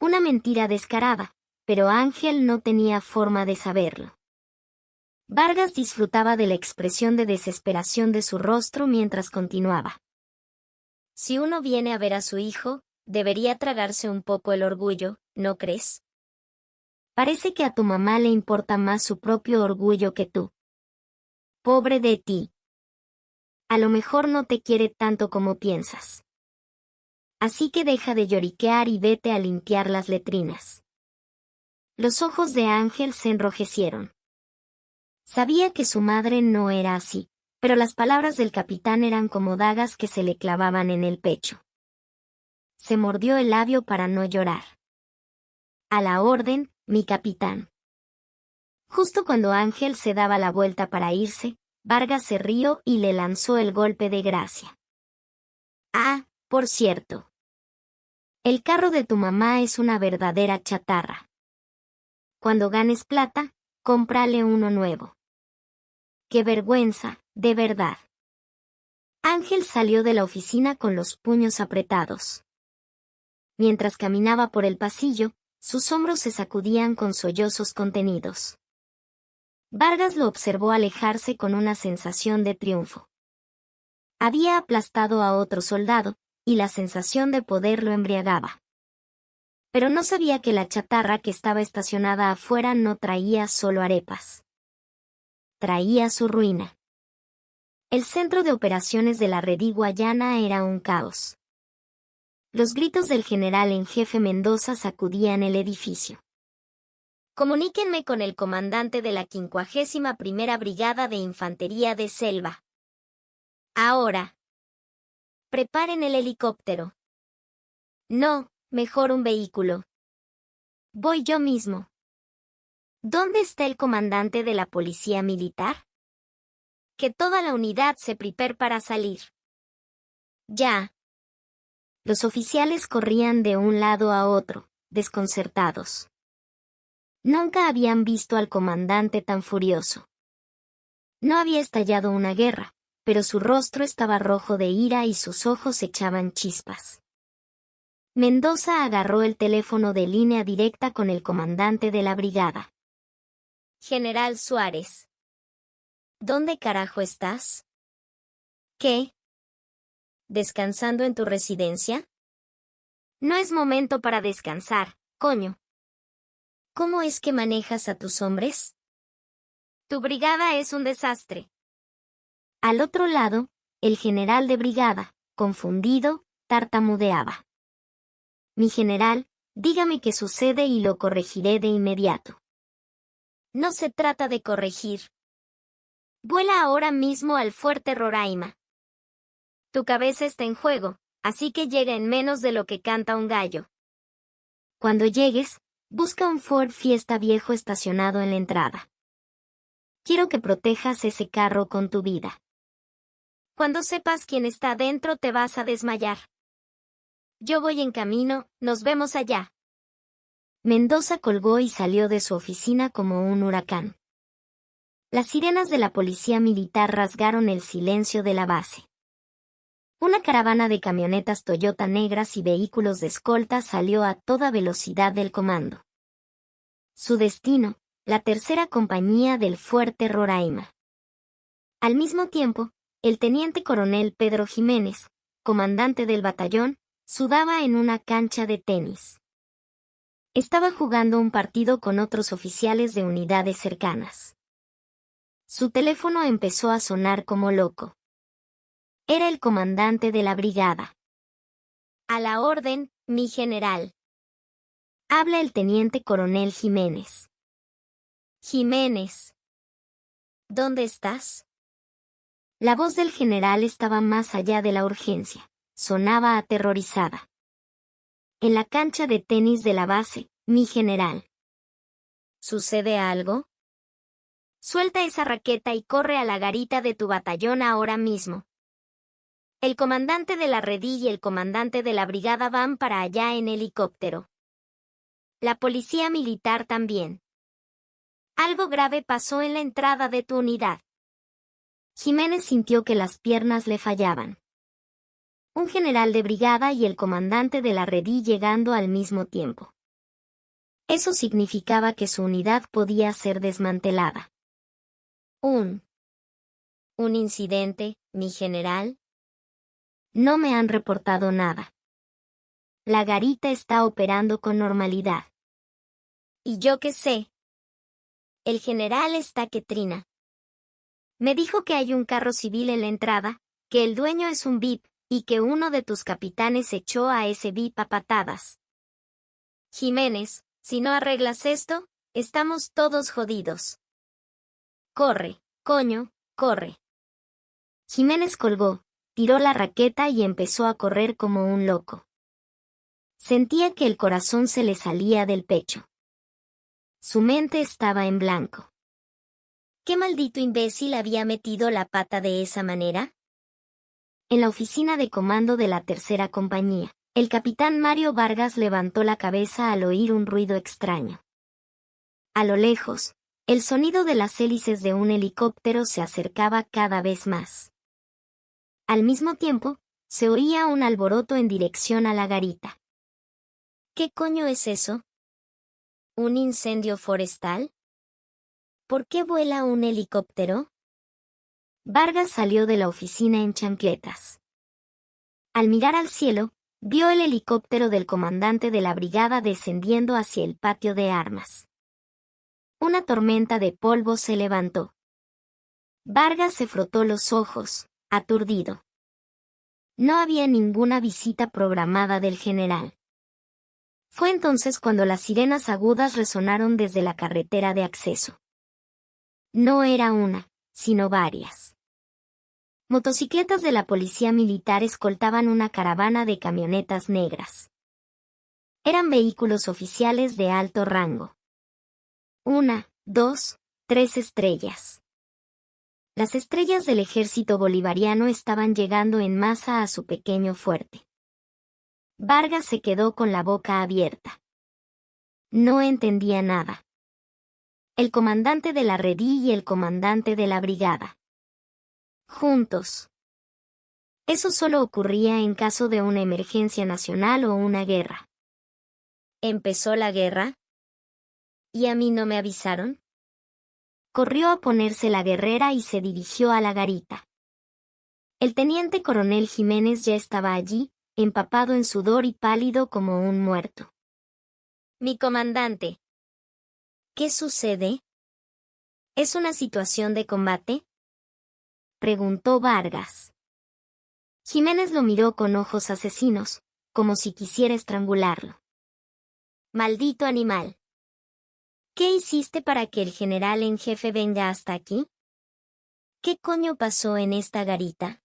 Una mentira descarada, pero Ángel no tenía forma de saberlo. Vargas disfrutaba de la expresión de desesperación de su rostro mientras continuaba. Si uno viene a ver a su hijo, debería tragarse un poco el orgullo, ¿no crees? Parece que a tu mamá le importa más su propio orgullo que tú. Pobre de ti. A lo mejor no te quiere tanto como piensas. Así que deja de lloriquear y vete a limpiar las letrinas. Los ojos de Ángel se enrojecieron. Sabía que su madre no era así, pero las palabras del capitán eran como dagas que se le clavaban en el pecho. Se mordió el labio para no llorar. A la orden, mi capitán. Justo cuando Ángel se daba la vuelta para irse, Vargas se rió y le lanzó el golpe de gracia. Ah, por cierto. El carro de tu mamá es una verdadera chatarra. Cuando ganes plata, cómprale uno nuevo. ¡Qué vergüenza, de verdad! Ángel salió de la oficina con los puños apretados. Mientras caminaba por el pasillo, sus hombros se sacudían con sollozos contenidos. Vargas lo observó alejarse con una sensación de triunfo. Había aplastado a otro soldado, y la sensación de poder lo embriagaba. Pero no sabía que la chatarra que estaba estacionada afuera no traía solo arepas. Traía su ruina. El centro de operaciones de la Redí Guayana era un caos. Los gritos del general en jefe Mendoza sacudían el edificio. Comuníquenme con el comandante de la 51ª Brigada de Infantería de Selva. Ahora. Preparen el helicóptero. No, mejor un vehículo. Voy yo mismo. ¿Dónde está el comandante de la policía militar? Que toda la unidad se prepare para salir. Ya. Los oficiales corrían de un lado a otro, desconcertados. Nunca habían visto al comandante tan furioso. No había estallado una guerra, pero su rostro estaba rojo de ira y sus ojos echaban chispas. Mendoza agarró el teléfono de línea directa con el comandante de la brigada. General Suárez. ¿Dónde carajo estás? ¿Qué? ¿Descansando en tu residencia? No es momento para descansar, coño. ¿Cómo es que manejas a tus hombres? Tu brigada es un desastre. Al otro lado, el general de brigada, confundido, tartamudeaba. Mi general, dígame qué sucede y lo corregiré de inmediato. No se trata de corregir. Vuela ahora mismo al fuerte Roraima. Tu cabeza está en juego, así que llega en menos de lo que canta un gallo. Cuando llegues, busca un Ford Fiesta viejo estacionado en la entrada. Quiero que protejas ese carro con tu vida. Cuando sepas quién está dentro te vas a desmayar. Yo voy en camino, nos vemos allá. Mendoza colgó y salió de su oficina como un huracán. Las sirenas de la policía militar rasgaron el silencio de la base. Una caravana de camionetas Toyota negras y vehículos de escolta salió a toda velocidad del comando. Su destino, la tercera compañía del Fuerte Roraima. Al mismo tiempo, el teniente coronel Pedro Jiménez, comandante del batallón, sudaba en una cancha de tenis. Estaba jugando un partido con otros oficiales de unidades cercanas. Su teléfono empezó a sonar como loco. Era el comandante de la brigada. A la orden, mi general. Habla el teniente coronel Jiménez. Jiménez. ¿Dónde estás? La voz del general estaba más allá de la urgencia. Sonaba aterrorizada. En la cancha de tenis de la base, mi general. ¿Sucede algo? Suelta esa raqueta y corre a la garita de tu batallón ahora mismo. El comandante de la Redí y el comandante de la brigada van para allá en helicóptero. La policía militar también. Algo grave pasó en la entrada de tu unidad. Jiménez sintió que las piernas le fallaban. Un general de brigada y el comandante de la Redí llegando al mismo tiempo. Eso significaba que su unidad podía ser desmantelada. ¿Un incidente, mi general? No me han reportado nada. La garita está operando con normalidad. ¿Y yo qué sé? El general está que trina. Me dijo que hay un carro civil en la entrada, que el dueño es un VIP, y que uno de tus capitanes echó a ese VIP a patadas. Jiménez, si no arreglas esto, estamos todos jodidos. Corre, coño, corre. Jiménez colgó, tiró la raqueta y empezó a correr como un loco. Sentía que el corazón se le salía del pecho. Su mente estaba en blanco. ¿Qué maldito imbécil había metido la pata de esa manera? En la oficina de comando de la tercera compañía, el capitán Mario Vargas levantó la cabeza al oír un ruido extraño. A lo lejos, el sonido de las hélices de un helicóptero se acercaba cada vez más. Al mismo tiempo, se oía un alboroto en dirección a la garita. ¿Qué coño es eso? ¿Un incendio forestal? ¿Por qué vuela un helicóptero? Vargas salió de la oficina en chancletas. Al mirar al cielo, vio el helicóptero del comandante de la brigada descendiendo hacia el patio de armas. Una tormenta de polvo se levantó. Vargas se frotó los ojos, aturdido. No había ninguna visita programada del general. Fue entonces cuando las sirenas agudas resonaron desde la carretera de acceso. No era una, sino varias. Motocicletas de la policía militar escoltaban una caravana de camionetas negras. Eran vehículos oficiales de alto rango. 1, 2, 3 estrellas. Las estrellas del ejército bolivariano estaban llegando en masa a su pequeño fuerte. Vargas se quedó con la boca abierta. No entendía nada. El comandante de la Redí y el comandante de la brigada. Juntos. Eso solo ocurría en caso de una emergencia nacional o una guerra. ¿Empezó la guerra? ¿Y a mí no me avisaron? Corrió a ponerse la guerrera y se dirigió a la garita. El teniente coronel Jiménez ya estaba allí, empapado en sudor y pálido como un muerto. Mi comandante. ¿Qué sucede? ¿Es una situación de combate? Preguntó Vargas. Jiménez lo miró con ojos asesinos, como si quisiera estrangularlo. Maldito animal. ¿Qué hiciste para que el general en jefe venga hasta aquí? ¿Qué coño pasó en esta garita?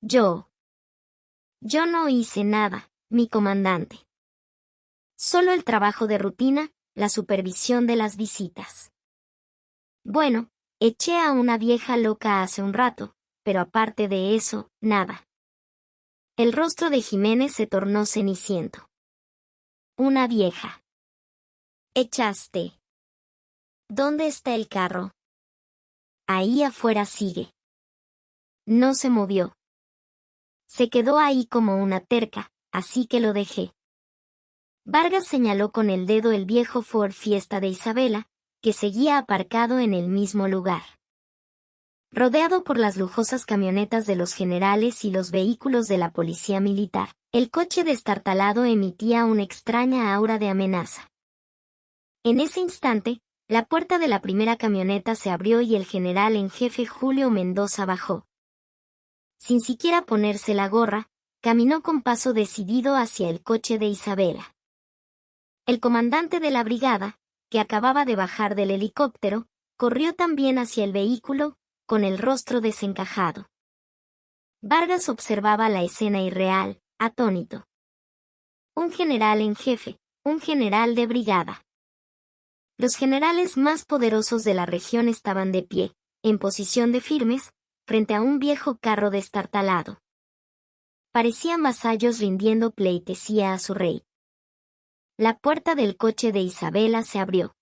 Yo no hice nada, mi comandante. Solo el trabajo de rutina, la supervisión de las visitas. Bueno, eché a una vieja loca hace un rato, pero aparte de eso, nada. El rostro de Jiménez se tornó ceniciento. Una vieja. Echaste. ¿Dónde está el carro? Ahí afuera sigue. No se movió. Se quedó ahí como una terca, así que lo dejé. Vargas señaló con el dedo el viejo Ford Fiesta de Isabela, que seguía aparcado en el mismo lugar. Rodeado por las lujosas camionetas de los generales y los vehículos de la policía militar, el coche destartalado emitía una extraña aura de amenaza. En ese instante, la puerta de la primera camioneta se abrió y el general en jefe Julio Mendoza bajó. Sin siquiera ponerse la gorra, caminó con paso decidido hacia el coche de Isabela. El comandante de la brigada, que acababa de bajar del helicóptero, corrió también hacia el vehículo, con el rostro desencajado. Vargas observaba la escena irreal, atónito. Un general en jefe, un general de brigada. Los generales más poderosos de la región estaban de pie, en posición de firmes, frente a un viejo carro destartalado. Parecían vasallos rindiendo pleitesía a su rey. La puerta del coche de Isabela se abrió.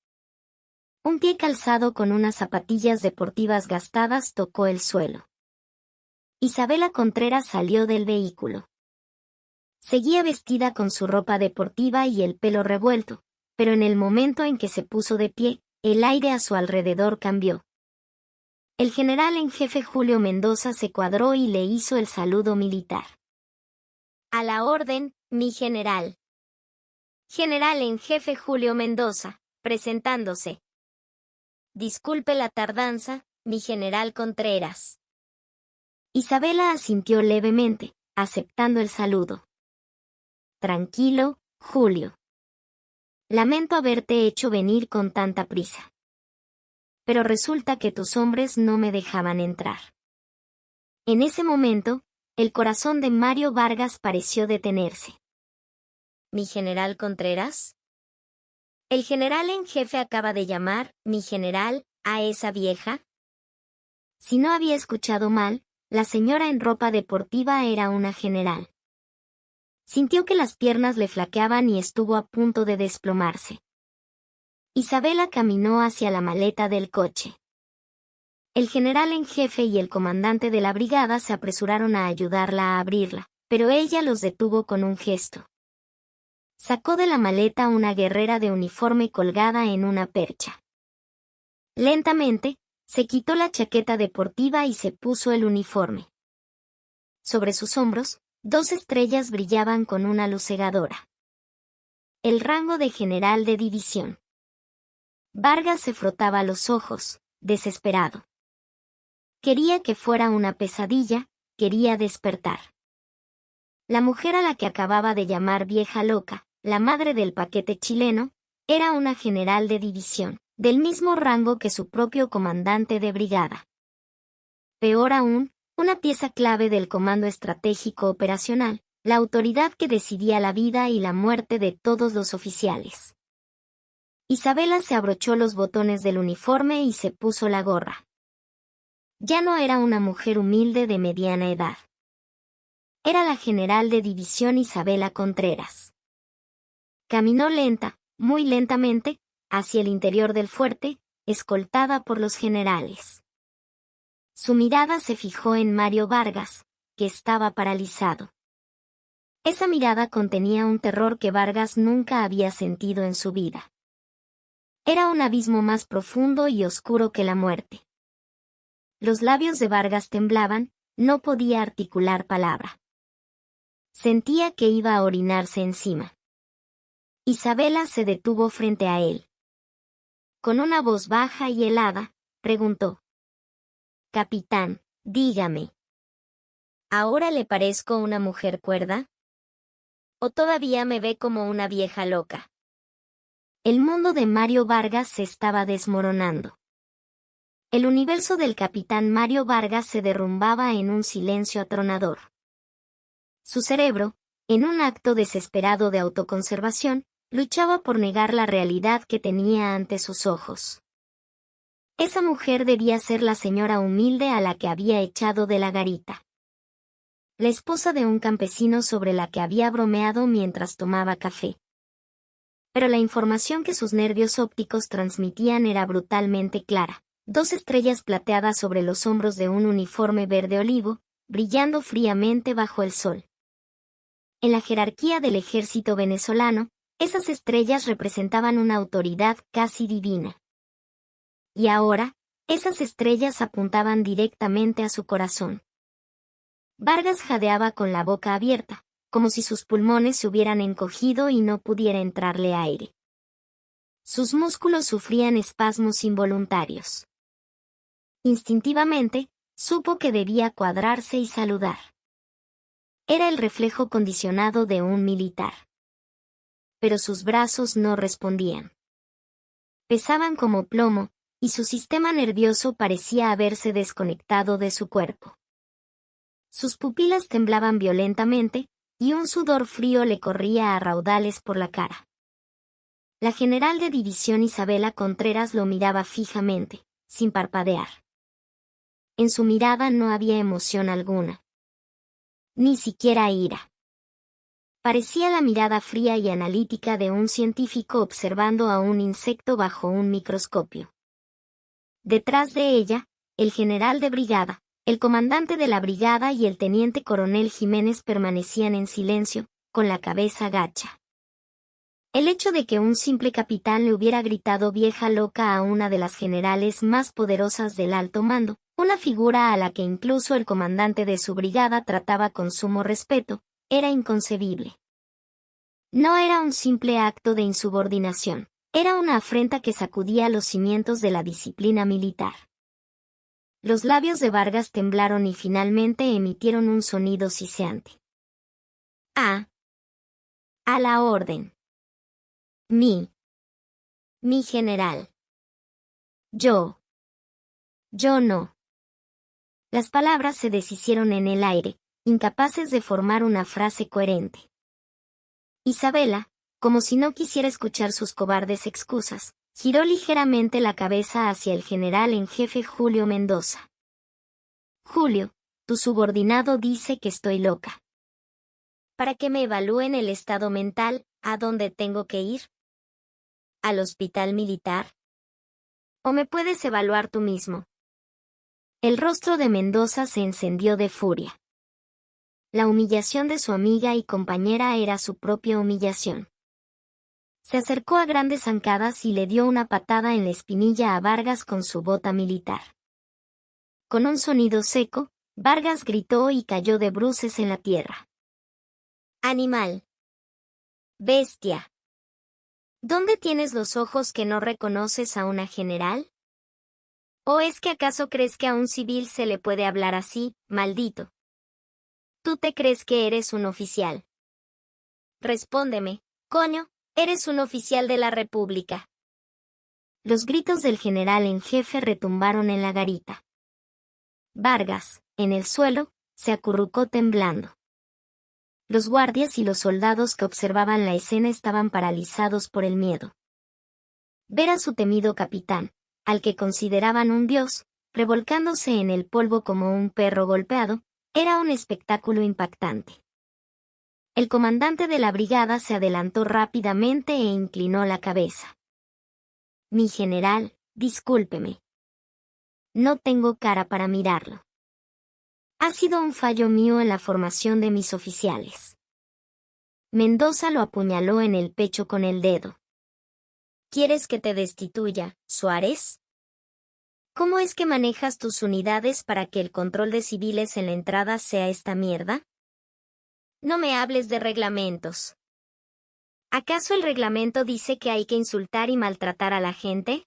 Un pie calzado con unas zapatillas deportivas gastadas tocó el suelo. Isabela Contreras salió del vehículo. Seguía vestida con su ropa deportiva y el pelo revuelto, pero en el momento en que se puso de pie, el aire a su alrededor cambió. El general en jefe Julio Mendoza se cuadró y le hizo el saludo militar. A la orden, mi general. General en jefe Julio Mendoza, presentándose. Disculpe la tardanza, mi general Contreras. Isabela asintió levemente, aceptando el saludo. Tranquilo, Julio. Lamento haberte hecho venir con tanta prisa. Pero resulta que tus hombres no me dejaban entrar. En ese momento, el corazón de Mario Vargas pareció detenerse. ¿Mi general Contreras? ¿El general en jefe acaba de llamar, mi general, a esa vieja? Si no había escuchado mal, la señora en ropa deportiva era una general. Sintió que las piernas le flaqueaban y estuvo a punto de desplomarse. Isabela caminó hacia la maleta del coche. El general en jefe y el comandante de la brigada se apresuraron a ayudarla a abrirla, pero ella los detuvo con un gesto. Sacó de la maleta una guerrera de uniforme colgada en una percha. Lentamente, se quitó la chaqueta deportiva y se puso el uniforme. Sobre sus hombros, 2 estrellas brillaban con una luz cegadora. El rango de general de división. Vargas se frotaba los ojos, desesperado. Quería que fuera una pesadilla, quería despertar. La mujer a la que acababa de llamar vieja loca, la madre del paquete chileno, era una general de división, del mismo rango que su propio comandante de brigada. Peor aún, una pieza clave del Comando Estratégico Operacional, la autoridad que decidía la vida y la muerte de todos los oficiales. Isabela se abrochó los botones del uniforme y se puso la gorra. Ya no era una mujer humilde de mediana edad. Era la general de división Isabela Contreras. Caminó lenta, muy lentamente, hacia el interior del fuerte, escoltada por los generales. Su mirada se fijó en Mario Vargas, que estaba paralizado. Esa mirada contenía un terror que Vargas nunca había sentido en su vida. Era un abismo más profundo y oscuro que la muerte. Los labios de Vargas temblaban, no podía articular palabra. Sentía que iba a orinarse encima. Isabela se detuvo frente a él. Con una voz baja y helada, preguntó. Capitán, dígame. ¿Ahora le parezco una mujer cuerda? ¿O todavía me ve como una vieja loca? El mundo de Mario Vargas se estaba desmoronando. El universo del capitán Mario Vargas se derrumbaba en un silencio atronador. Su cerebro, en un acto desesperado de autoconservación, luchaba por negar la realidad que tenía ante sus ojos. Esa mujer debía ser la señora humilde a la que había echado de la garita. La esposa de un campesino sobre la que había bromeado mientras tomaba café. Pero la información que sus nervios ópticos transmitían era brutalmente clara. 2 estrellas plateadas sobre los hombros de un uniforme verde olivo, brillando fríamente bajo el sol. En la jerarquía del ejército venezolano, esas estrellas representaban una autoridad casi divina. Y ahora, esas estrellas apuntaban directamente a su corazón. Vargas jadeaba con la boca abierta, como si sus pulmones se hubieran encogido y no pudiera entrarle aire. Sus músculos sufrían espasmos involuntarios. Instintivamente, supo que debía cuadrarse y saludar. Era el reflejo condicionado de un militar. Pero sus brazos no respondían. Pesaban como plomo, y su sistema nervioso parecía haberse desconectado de su cuerpo. Sus pupilas temblaban violentamente, y un sudor frío le corría a raudales por la cara. La general de división Isabela Contreras lo miraba fijamente, sin parpadear. En su mirada no había emoción alguna. Ni siquiera ira. Parecía la mirada fría y analítica de un científico observando a un insecto bajo un microscopio. Detrás de ella, el general de brigada, el comandante de la brigada y el teniente coronel Jiménez permanecían en silencio, con la cabeza gacha. El hecho de que un simple capitán le hubiera gritado vieja loca a una de las generales más poderosas del alto mando, una figura a la que incluso el comandante de su brigada trataba con sumo respeto, era inconcebible. No era un simple acto de insubordinación, era una afrenta que sacudía los cimientos de la disciplina militar. Los labios de Vargas temblaron y finalmente emitieron un sonido siseante. A la orden. Mi general. Yo no. Las palabras se deshicieron en el aire, incapaces de formar una frase coherente. Isabela, como si no quisiera escuchar sus cobardes excusas, giró ligeramente la cabeza hacia el general en jefe Julio Mendoza. Julio, tu subordinado dice que estoy loca. ¿Para que me evalúen el estado mental, a dónde tengo que ir? ¿Al hospital militar? ¿O me puedes evaluar tú mismo? El rostro de Mendoza se encendió de furia. La humillación de su amiga y compañera era su propia humillación. Se acercó a grandes zancadas y le dio una patada en la espinilla a Vargas con su bota militar. Con un sonido seco, Vargas gritó y cayó de bruces en la tierra. Animal. Bestia. ¿Dónde tienes los ojos que no reconoces a una general? ¿O es que acaso crees que a un civil se le puede hablar así, maldito? ¿Tú te crees que eres un oficial? Respóndeme, coño, eres un oficial de la República. Los gritos del general en jefe retumbaron en la garita. Vargas, en el suelo, se acurrucó temblando. Los guardias y los soldados que observaban la escena estaban paralizados por el miedo. Ver a su temido capitán, al que consideraban un dios, revolcándose en el polvo como un perro golpeado, era un espectáculo impactante. El comandante de la brigada se adelantó rápidamente e inclinó la cabeza. Mi general, discúlpeme. No tengo cara para mirarlo. Ha sido un fallo mío en la formación de mis oficiales. Mendoza lo apuñaló en el pecho con el dedo. ¿Quieres que te destituya, Suárez? ¿Cómo es que manejas tus unidades para que el control de civiles en la entrada sea esta mierda? No me hables de reglamentos. ¿Acaso el reglamento dice que hay que insultar y maltratar a la gente?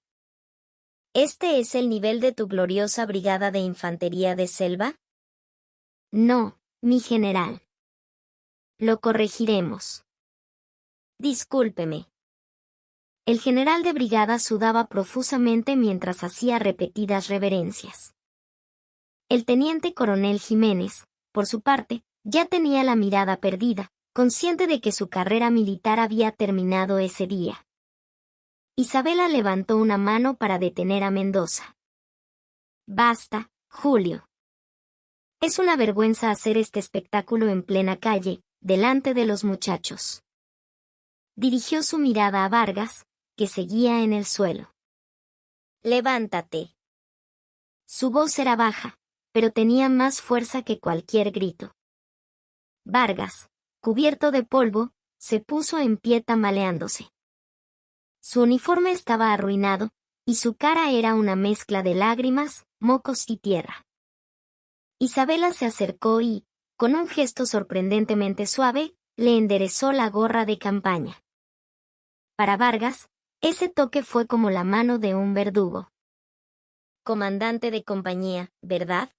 ¿Este es el nivel de tu gloriosa brigada de infantería de selva? No, mi general. Lo corregiremos. Discúlpeme. El general de brigada sudaba profusamente mientras hacía repetidas reverencias. El teniente coronel Jiménez, por su parte, ya tenía la mirada perdida, consciente de que su carrera militar había terminado ese día. Isabela levantó una mano para detener a Mendoza. Basta, Julio. Es una vergüenza hacer este espectáculo en plena calle, delante de los muchachos. Dirigió su mirada a Vargas, que seguía en el suelo. Levántate. Su voz era baja, pero tenía más fuerza que cualquier grito. Vargas, cubierto de polvo, se puso en pie tambaleándose. Su uniforme estaba arruinado, y su cara era una mezcla de lágrimas, mocos y tierra. Isabela se acercó y, con un gesto sorprendentemente suave, le enderezó la gorra de campaña. Para Vargas, ese toque fue como la mano de un verdugo. Comandante de compañía, ¿verdad?,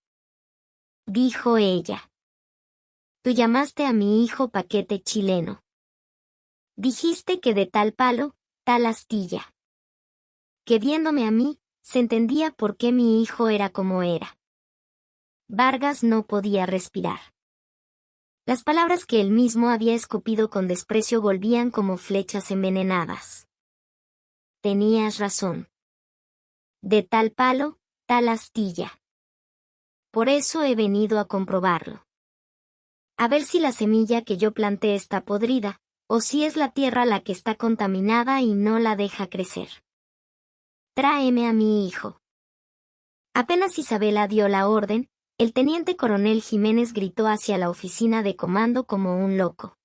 dijo ella. Tú llamaste a mi hijo paquete chileno. Dijiste que de tal palo, tal astilla. Que viéndome a mí, se entendía por qué mi hijo era como era. Vargas no podía respirar. Las palabras que él mismo había escupido con desprecio volvían como flechas envenenadas. Tenías razón. De tal palo, tal astilla. Por eso he venido a comprobarlo. A ver si la semilla que yo planté está podrida, o si es la tierra la que está contaminada y no la deja crecer. Tráeme a mi hijo. Apenas Isabela dio la orden, el teniente coronel Jiménez gritó hacia la oficina de comando como un loco.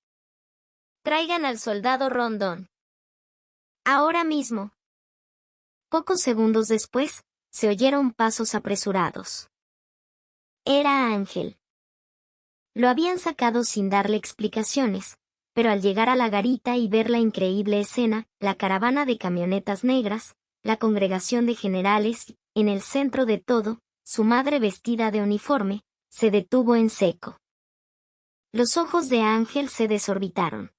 Traigan al soldado Rondón. Ahora mismo. Pocos segundos después, se oyeron pasos apresurados. Era Ángel. Lo habían sacado sin darle explicaciones, pero al llegar a la garita y ver la increíble escena, la caravana de camionetas negras, la congregación de generales, en el centro de todo, su madre vestida de uniforme, se detuvo en seco. Los ojos de Ángel se desorbitaron.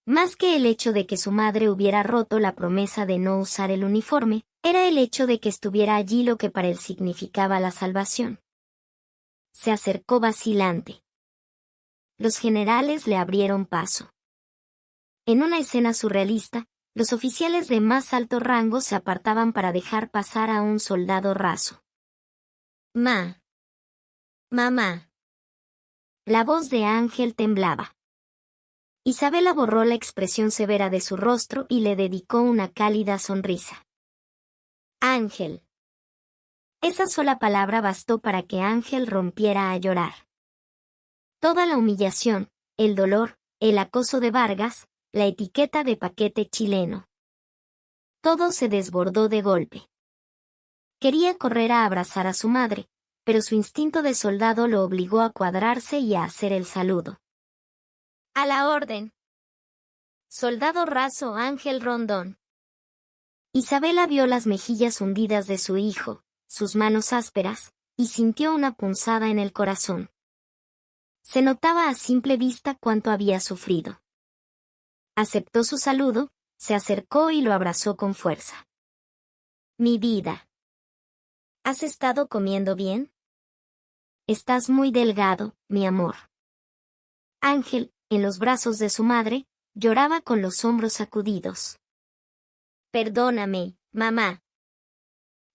Más que el hecho de que su madre hubiera roto la promesa de no usar el uniforme, era el hecho de que estuviera allí lo que para él significaba la salvación. Se acercó vacilante. Los generales le abrieron paso. En una escena surrealista, los oficiales de más alto rango se apartaban para dejar pasar a un soldado raso. Mamá. La voz de Ángel temblaba. Isabela borró la expresión severa de su rostro y le dedicó una cálida sonrisa. Ángel. Esa sola palabra bastó para que Ángel rompiera a llorar. Toda la humillación, el dolor, el acoso de Vargas, la etiqueta de paquete chileno. Todo se desbordó de golpe. Quería correr a abrazar a su madre, pero su instinto de soldado lo obligó a cuadrarse y a hacer el saludo. A la orden. Soldado raso Ángel Rondón. Isabela vio las mejillas hundidas de su hijo, sus manos ásperas, y sintió una punzada en el corazón. Se notaba a simple vista cuánto había sufrido. Aceptó su saludo, se acercó y lo abrazó con fuerza. Mi vida. ¿Has estado comiendo bien? Estás muy delgado, mi amor. Ángel, en los brazos de su madre, lloraba con los hombros sacudidos. Perdóname, mamá.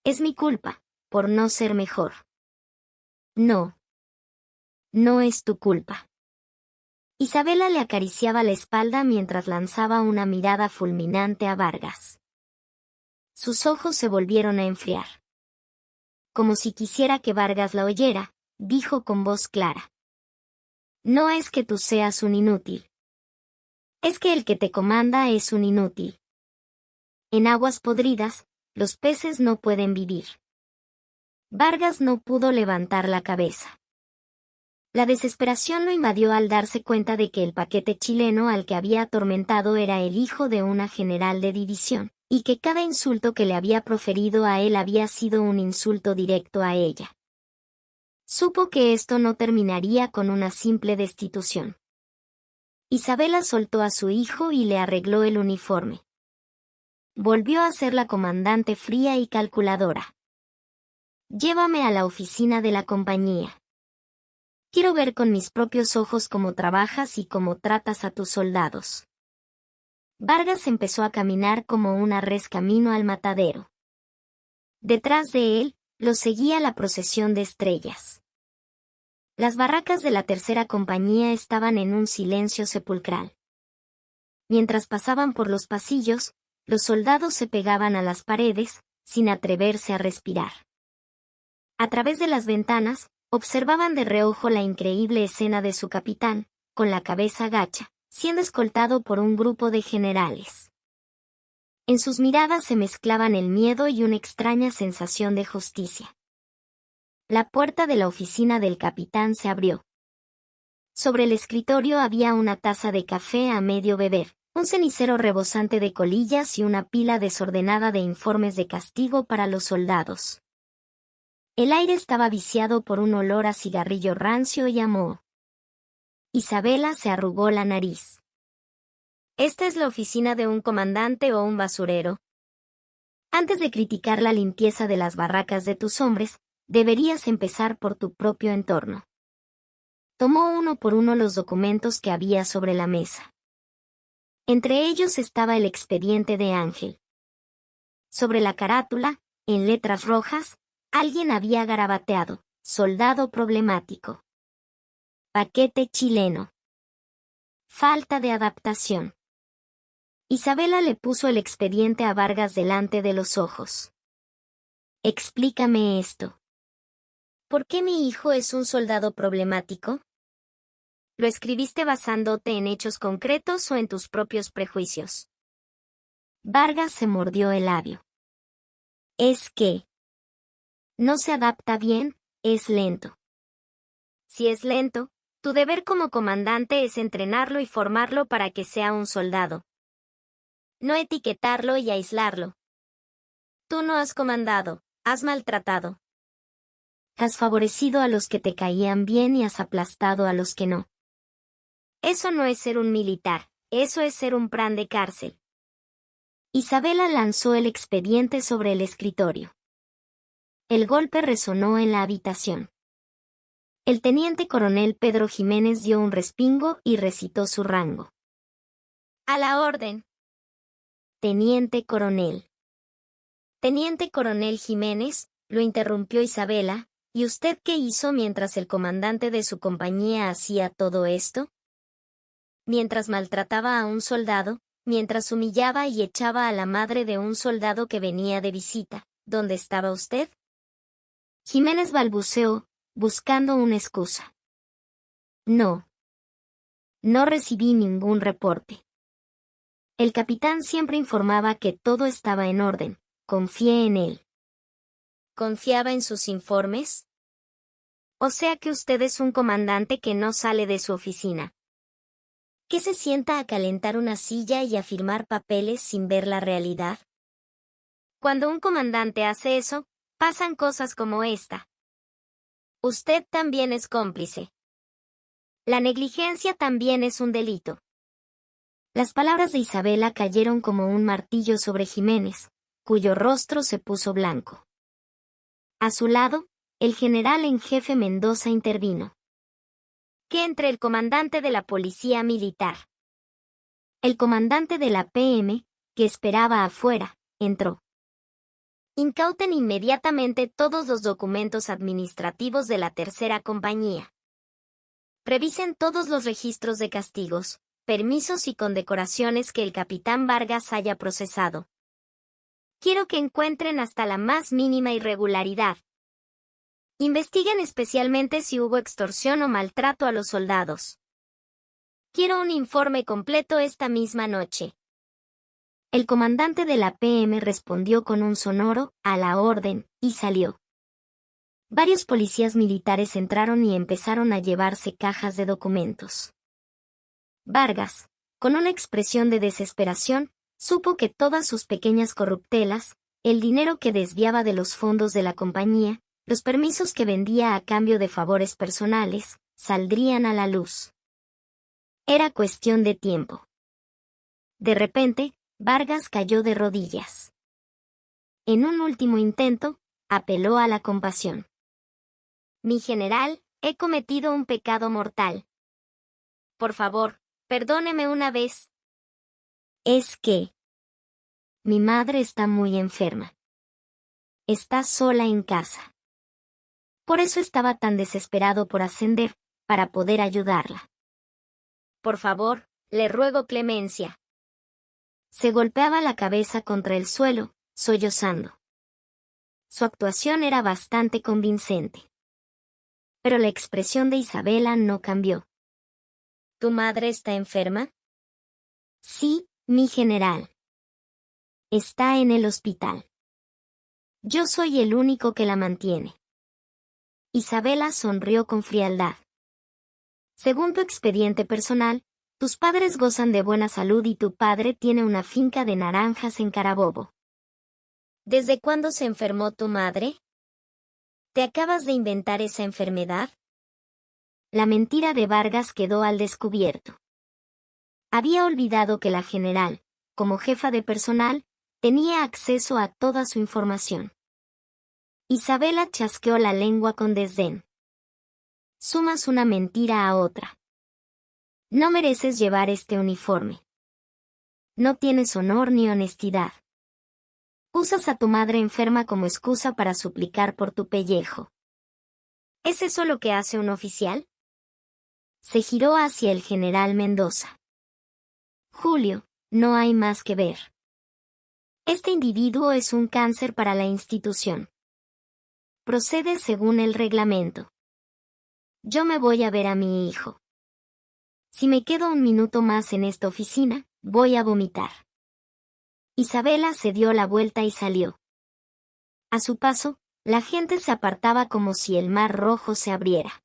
Es mi culpa, por no ser mejor. No. No es tu culpa. Isabela le acariciaba la espalda mientras lanzaba una mirada fulminante a Vargas. Sus ojos se volvieron a enfriar. Como si quisiera que Vargas la oyera, dijo con voz clara. No es que tú seas un inútil. Es que el que te comanda es un inútil. En aguas podridas, los peces no pueden vivir. Vargas no pudo levantar la cabeza. La desesperación lo invadió al darse cuenta de que el paquete chileno al que había atormentado era el hijo de una general de división, y que cada insulto que le había proferido a él había sido un insulto directo a ella. Supo que esto no terminaría con una simple destitución. Isabela soltó a su hijo y le arregló el uniforme. Volvió a ser la comandante fría y calculadora. Llévame a la oficina de la compañía. Quiero ver con mis propios ojos cómo trabajas y cómo tratas a tus soldados. Vargas empezó a caminar como una res camino al matadero. Detrás de él, lo seguía la procesión de estrellas. Las barracas de la tercera compañía estaban en un silencio sepulcral. Mientras pasaban por los pasillos, los soldados se pegaban a las paredes, sin atreverse a respirar. A través de las ventanas, observaban de reojo la increíble escena de su capitán, con la cabeza gacha, siendo escoltado por un grupo de generales. En sus miradas se mezclaban el miedo y una extraña sensación de justicia. La puerta de la oficina del capitán se abrió. Sobre el escritorio había una taza de café a medio beber, un cenicero rebosante de colillas y una pila desordenada de informes de castigo para los soldados. El aire estaba viciado por un olor a cigarrillo rancio y a moho. Isabela se arrugó la nariz. ¿Esta es la oficina de un comandante o un basurero? Antes de criticar la limpieza de las barracas de tus hombres, deberías empezar por tu propio entorno. Tomó uno por uno los documentos que había sobre la mesa. Entre ellos estaba el expediente de Ángel. Sobre la carátula, en letras rojas, alguien había garabateado: soldado problemático. Paquete chileno. Falta de adaptación. Isabela le puso el expediente a Vargas delante de los ojos. Explícame esto. ¿Por qué mi hijo es un soldado problemático? ¿Lo escribiste basándote en hechos concretos o en tus propios prejuicios? Vargas se mordió el labio. Es que no se adapta bien, es lento. Si es lento, tu deber como comandante es entrenarlo y formarlo para que sea un soldado. No etiquetarlo y aislarlo. Tú no has comandado, has maltratado. Has favorecido a los que te caían bien y has aplastado a los que no. Eso no es ser un militar, eso es ser un plan de cárcel. Isabela lanzó el expediente sobre el escritorio. El golpe resonó en la habitación. El teniente coronel Pedro Jiménez dio un respingo y recitó su rango. A la orden. Teniente coronel. Teniente coronel Jiménez, lo interrumpió Isabela, ¿y usted qué hizo mientras el comandante de su compañía hacía todo esto? Mientras maltrataba a un soldado, mientras humillaba y echaba a la madre de un soldado que venía de visita, ¿dónde estaba usted? Jiménez balbuceó, buscando una excusa. No. No recibí ningún reporte. El capitán siempre informaba que todo estaba en orden, confié en él. ¿Confiaba en sus informes? O sea que usted es un comandante que no sale de su oficina. ¿Qué se sienta a calentar una silla y a firmar papeles sin ver la realidad? Cuando un comandante hace eso, pasan cosas como esta. Usted también es cómplice. La negligencia también es un delito. Las palabras de Isabela cayeron como un martillo sobre Jiménez, cuyo rostro se puso blanco. A su lado, el general en jefe Mendoza intervino. ¿Qué entre el comandante de la policía militar? El comandante de la PM, que esperaba afuera, entró. Incauten inmediatamente todos los documentos administrativos de la tercera compañía. Revisen todos los registros de castigos, permisos y condecoraciones que el capitán Vargas haya procesado. Quiero que encuentren hasta la más mínima irregularidad. Investiguen especialmente si hubo extorsión o maltrato a los soldados. Quiero un informe completo esta misma noche. El comandante de la PM respondió con un sonoro, a la orden, y salió. Varios policías militares entraron y empezaron a llevarse cajas de documentos. Vargas, con una expresión de desesperación, supo que todas sus pequeñas corruptelas, el dinero que desviaba de los fondos de la compañía, los permisos que vendía a cambio de favores personales, saldrían a la luz. Era cuestión de tiempo. De repente, Vargas cayó de rodillas. En un último intento, apeló a la compasión. Mi general, he cometido un pecado mortal. Por favor, perdóneme una vez. Es que mi madre está muy enferma. Está sola en casa. Por eso estaba tan desesperado por ascender, para poder ayudarla. Por favor, le ruego clemencia. Se golpeaba la cabeza contra el suelo, sollozando. Su actuación era bastante convincente. Pero la expresión de Isabela no cambió. ¿Tu madre está enferma? Sí, mi general. Está en el hospital. Yo soy el único que la mantiene. Isabela sonrió con frialdad. Según tu expediente personal, tus padres gozan de buena salud y tu padre tiene una finca de naranjas en Carabobo. ¿Desde cuándo se enfermó tu madre? ¿Te acabas de inventar esa enfermedad? La mentira de Vargas quedó al descubierto. Había olvidado que la general, como jefa de personal, tenía acceso a toda su información. Isabela chasqueó la lengua con desdén. Sumas una mentira a otra. No mereces llevar este uniforme. No tienes honor ni honestidad. Usas a tu madre enferma como excusa para suplicar por tu pellejo. ¿Es eso lo que hace un oficial? Se giró hacia el general Mendoza. Julio, no hay más que ver. Este individuo es un cáncer para la institución. Procede según el reglamento. Yo me voy a ver a mi hijo. Si me quedo un minuto más en esta oficina, voy a vomitar. Isabela se dio la vuelta y salió. A su paso, la gente se apartaba como si el mar rojo se abriera.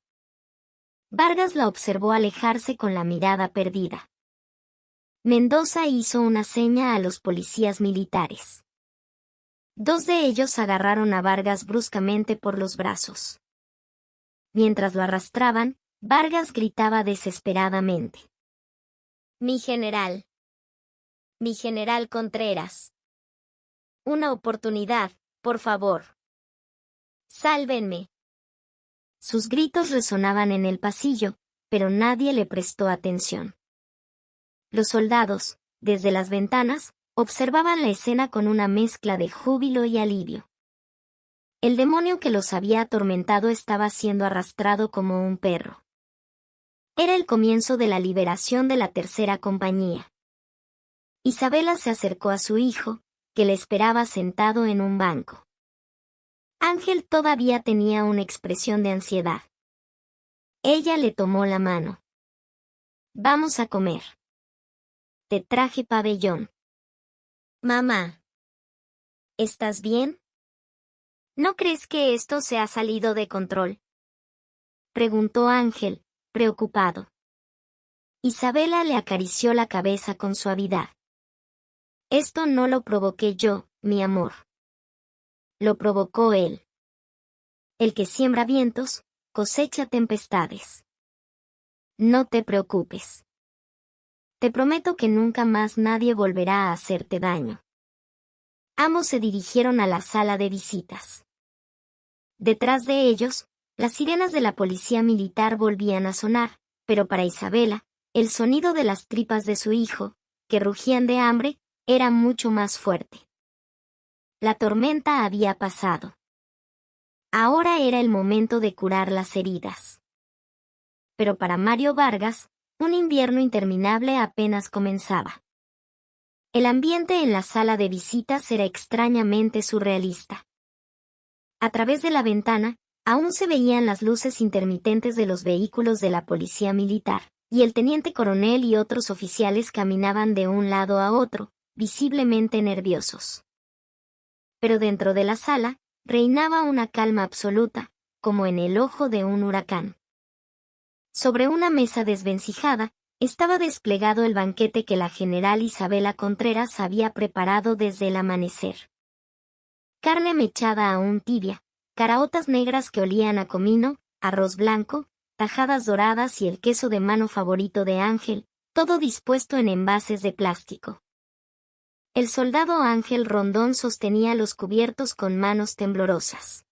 Vargas la observó alejarse con la mirada perdida. Mendoza hizo una seña a los policías militares. Dos de ellos agarraron a Vargas bruscamente por los brazos. Mientras lo arrastraban, Vargas gritaba desesperadamente. Mi general Contreras. Una oportunidad, por favor. Sálvenme. Sus gritos resonaban en el pasillo, pero nadie le prestó atención. Los soldados, desde las ventanas, observaban la escena con una mezcla de júbilo y alivio. El demonio que los había atormentado estaba siendo arrastrado como un perro. Era el comienzo de la liberación de la tercera compañía. Isabela se acercó a su hijo, que le esperaba sentado en un banco. Ángel todavía tenía una expresión de ansiedad. Ella le tomó la mano. Vamos a comer. Te traje pabellón. Mamá. ¿Estás bien? ¿No crees que esto se ha salido de control? Preguntó Ángel, preocupado. Isabela le acarició la cabeza con suavidad. Esto no lo provoqué yo, mi amor. Lo provocó él. El que siembra vientos, cosecha tempestades. No te preocupes. Te prometo que nunca más nadie volverá a hacerte daño. Ambos se dirigieron a la sala de visitas. Detrás de ellos, las sirenas de la policía militar volvían a sonar, pero para Isabela, el sonido de las tripas de su hijo, que rugían de hambre, era mucho más fuerte. La tormenta había pasado. Ahora era el momento de curar las heridas. Pero para Mario Vargas, un invierno interminable apenas comenzaba. El ambiente en la sala de visitas era extrañamente surrealista. A través de la ventana, aún se veían las luces intermitentes de los vehículos de la policía militar, y el teniente coronel y otros oficiales caminaban de un lado a otro, visiblemente nerviosos. Pero dentro de la sala, reinaba una calma absoluta, como en el ojo de un huracán. Sobre una mesa desvencijada, estaba desplegado el banquete que la general Isabela Contreras había preparado desde el amanecer. Carne mechada aún tibia, caraotas negras que olían a comino, arroz blanco, tajadas doradas y el queso de mano favorito de Ángel, todo dispuesto en envases de plástico. El soldado Ángel Rondón sostenía los cubiertos con manos temblorosas.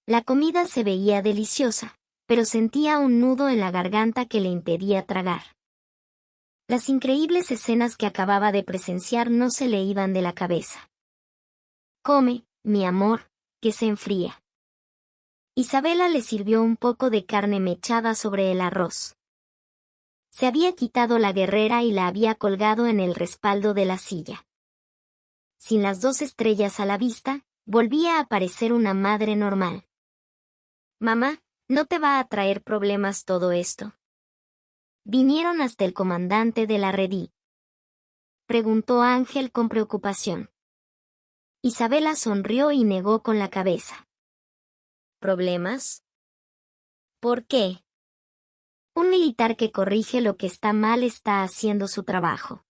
La comida se veía deliciosa, pero sentía un nudo en la garganta que le impedía tragar. Las increíbles escenas que acababa de presenciar no se le iban de la cabeza. Come, mi amor, que se enfría. Isabela le sirvió un poco de carne mechada sobre el arroz. Se había quitado la guerrera y la había colgado en el respaldo de la silla. Sin las 2 estrellas a la vista, volvía a parecer una madre normal. Mamá, ¿no te va a traer problemas todo esto? Vinieron hasta el comandante de la redí. Preguntó Ángel con preocupación. Isabela sonrió y negó con la cabeza. ¿Problemas? ¿Por qué? Un militar que corrige lo que está mal está haciendo su trabajo.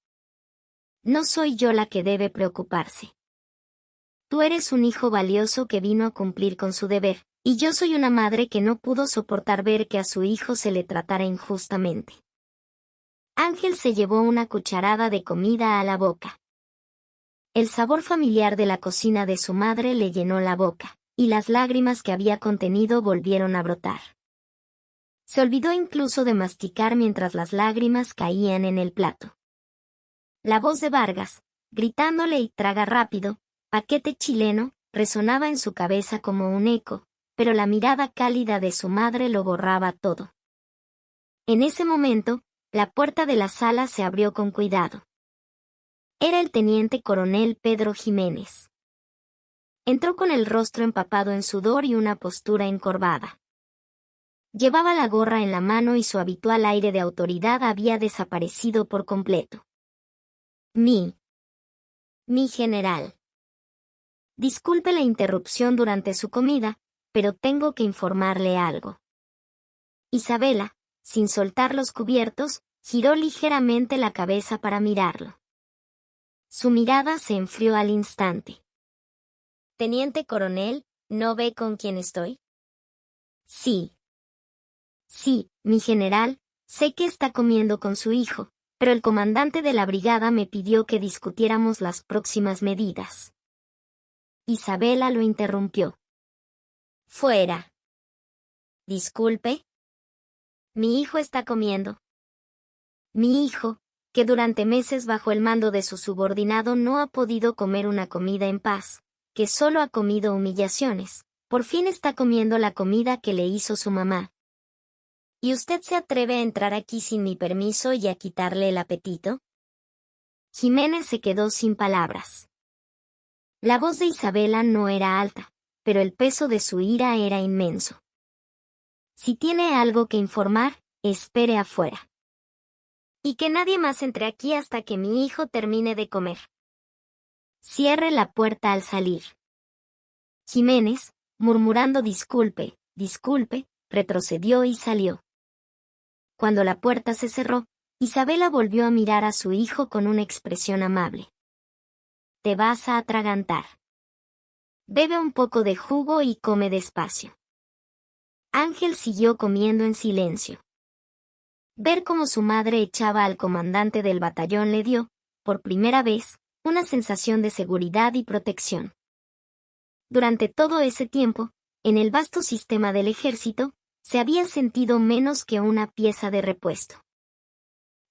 No soy yo la que debe preocuparse. Tú eres un hijo valioso que vino a cumplir con su deber, y yo soy una madre que no pudo soportar ver que a su hijo se le tratara injustamente. Ángel se llevó una cucharada de comida a la boca. El sabor familiar de la cocina de su madre le llenó la boca, y las lágrimas que había contenido volvieron a brotar. Se olvidó incluso de masticar mientras las lágrimas caían en el plato. La voz de Vargas, gritándole y traga rápido, paquete chileno, resonaba en su cabeza como un eco, pero la mirada cálida de su madre lo borraba todo. En ese momento, la puerta de la sala se abrió con cuidado. Era el teniente coronel Pedro Jiménez. Entró con el rostro empapado en sudor y una postura encorvada. Llevaba la gorra en la mano y su habitual aire de autoridad había desaparecido por completo. Mi general. Disculpe la interrupción durante su comida, pero tengo que informarle algo. Isabela, sin soltar los cubiertos, giró ligeramente la cabeza para mirarlo. Su mirada se enfrió al instante. Teniente coronel, ¿no ve con quién estoy? Sí. Sí, mi general, sé que está comiendo con su hijo, pero el comandante de la brigada me pidió que discutiéramos las próximas medidas. Isabela lo interrumpió. Fuera. Disculpe. Mi hijo está comiendo. Mi hijo, que durante meses bajo el mando de su subordinado no ha podido comer una comida en paz, que solo ha comido humillaciones, por fin está comiendo la comida que le hizo su mamá. ¿Y usted se atreve a entrar aquí sin mi permiso y a quitarle el apetito? Jiménez se quedó sin palabras. La voz de Isabela no era alta, pero el peso de su ira era inmenso. Si tiene algo que informar, espere afuera. Y que nadie más entre aquí hasta que mi hijo termine de comer. Cierre la puerta al salir. Jiménez, murmurando disculpe, retrocedió y salió. Cuando la puerta se cerró, Isabela volvió a mirar a su hijo con una expresión amable. Te vas a atragantar. Bebe un poco de jugo y come despacio. Ángel siguió comiendo en silencio. Ver cómo su madre echaba al comandante del batallón le dio, por primera vez, una sensación de seguridad y protección. Durante todo ese tiempo, en el vasto sistema del ejército, se había sentido menos que una pieza de repuesto.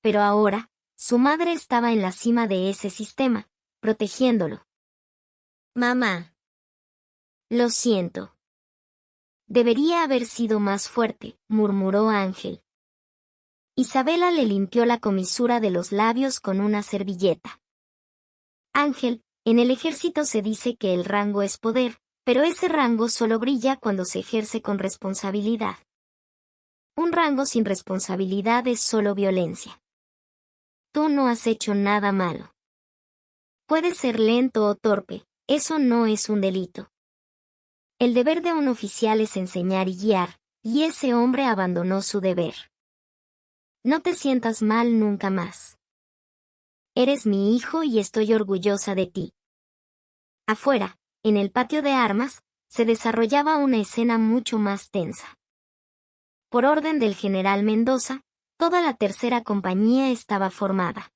Pero ahora, su madre estaba en la cima de ese sistema, protegiéndolo. Mamá. Lo siento. Debería haber sido más fuerte, murmuró Ángel. Isabela le limpió la comisura de los labios con una servilleta. Ángel, en el ejército se dice que el rango es poder, pero ese rango solo brilla cuando se ejerce con responsabilidad. Un rango sin responsabilidad es solo violencia. Tú no has hecho nada malo. Puedes ser lento o torpe, eso no es un delito. El deber de un oficial es enseñar y guiar, y ese hombre abandonó su deber. No te sientas mal nunca más. Eres mi hijo y estoy orgullosa de ti. Afuera, en el patio de armas, se desarrollaba una escena mucho más tensa. Por orden del general Mendoza, toda la tercera compañía estaba formada.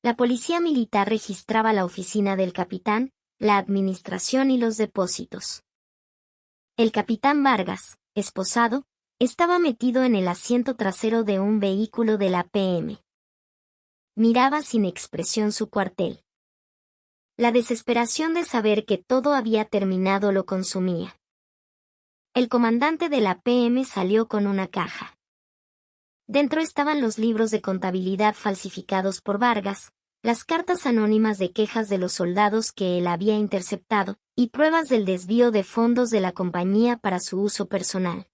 La policía militar registraba la oficina del capitán, la administración y los depósitos. El capitán Vargas, esposado, estaba metido en el asiento trasero de un vehículo de la PM. Miraba sin expresión su cuartel. La desesperación de saber que todo había terminado lo consumía. El comandante de la PM salió con una caja. Dentro estaban los libros de contabilidad falsificados por Vargas, las cartas anónimas de quejas de los soldados que él había interceptado, y pruebas del desvío de fondos de la compañía para su uso personal.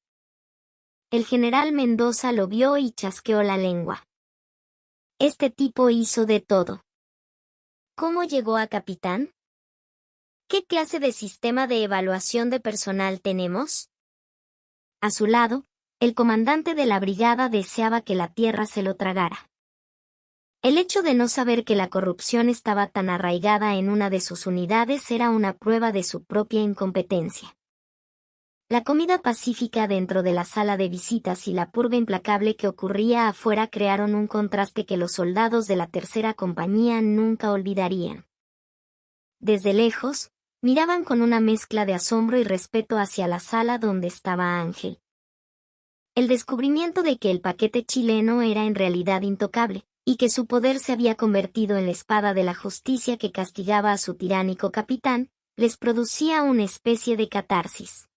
El general Mendoza lo vio y chasqueó la lengua. Este tipo hizo de todo. ¿Cómo llegó a capitán? ¿Qué clase de sistema de evaluación de personal tenemos? A su lado, el comandante de la brigada deseaba que la tierra se lo tragara. El hecho de no saber que la corrupción estaba tan arraigada en una de sus unidades era una prueba de su propia incompetencia. La comida pacífica dentro de la sala de visitas y la purga implacable que ocurría afuera crearon un contraste que los soldados de la tercera compañía nunca olvidarían. Desde lejos, miraban con una mezcla de asombro y respeto hacia la sala donde estaba Ángel. El descubrimiento de que el paquete chileno era en realidad intocable, y que su poder se había convertido en la espada de la justicia que castigaba a su tiránico capitán, les producía una especie de catarsis.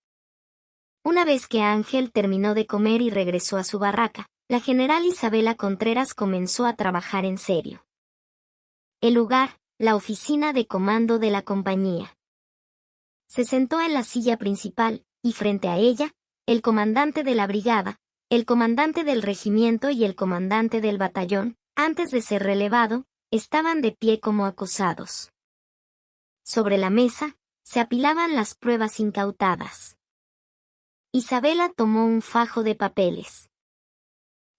Una vez que Ángel terminó de comer y regresó a su barraca, la general Isabela Contreras comenzó a trabajar en serio. El lugar, la oficina de comando de la compañía. Se sentó en la silla principal, y frente a ella, el comandante de la brigada, el comandante del regimiento y el comandante del batallón, antes de ser relevado, estaban de pie como acosados. Sobre la mesa, se apilaban las pruebas incautadas. Isabela tomó un fajo de papeles.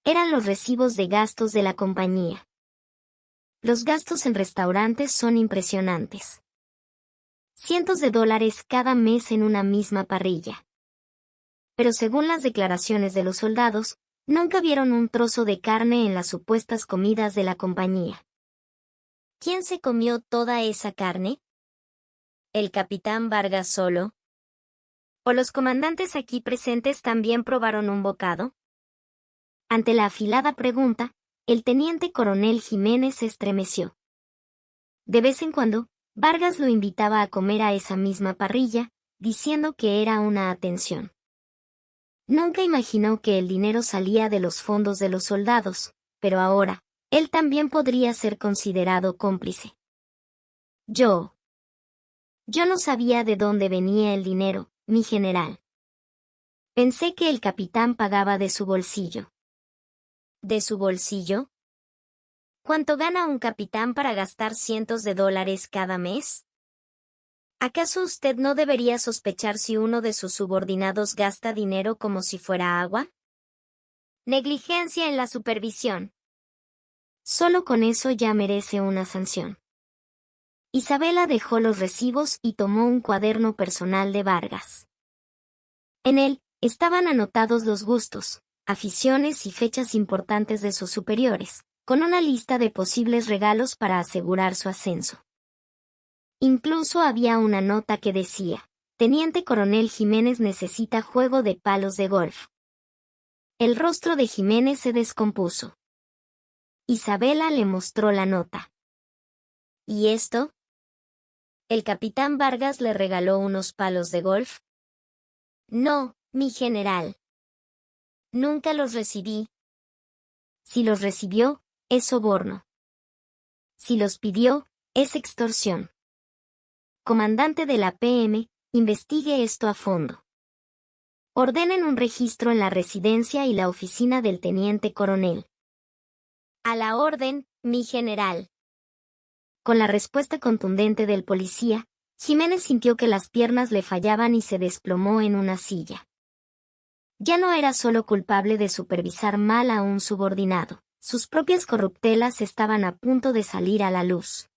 Eran los recibos de gastos de la compañía. Los gastos en restaurantes son impresionantes. Cientos de dólares cada mes en una misma parrilla. Pero según las declaraciones de los soldados, nunca vieron un trozo de carne en las supuestas comidas de la compañía. ¿Quién se comió toda esa carne? ¿El capitán Vargas solo? ¿O los comandantes aquí presentes también probaron un bocado? Ante la afilada pregunta, el teniente coronel Jiménez se estremeció. De vez en cuando, Vargas lo invitaba a comer a esa misma parrilla, diciendo que era una atención. Nunca imaginó que el dinero salía de los fondos de los soldados, pero ahora, él también podría ser considerado cómplice. Yo no sabía de dónde venía el dinero, mi general. Pensé que el capitán pagaba de su bolsillo. ¿De su bolsillo? ¿Cuánto gana un capitán para gastar cientos de dólares cada mes? ¿Acaso usted no debería sospechar si uno de sus subordinados gasta dinero como si fuera agua? Negligencia en la supervisión. Solo con eso ya merece una sanción. Isabela dejó los recibos y tomó un cuaderno personal de Vargas. En él, estaban anotados los gustos, aficiones y fechas importantes de sus superiores, con una lista de posibles regalos para asegurar su ascenso. Incluso había una nota que decía, Teniente Coronel Jiménez necesita juego de palos de golf. El rostro de Jiménez se descompuso. Isabela le mostró la nota. ¿Y esto? ¿El capitán Vargas le regaló unos palos de golf? No, mi general. Nunca los recibí. Si los recibió, es soborno. Si los pidió, es extorsión. Comandante de la PM, investigue esto a fondo. Ordenen un registro en la residencia y la oficina del teniente coronel. A la orden, mi general. Con la respuesta contundente del policía, Jiménez sintió que las piernas le fallaban y se desplomó en una silla. Ya no era solo culpable de supervisar mal a un subordinado, sus propias corruptelas estaban a punto de salir a la luz.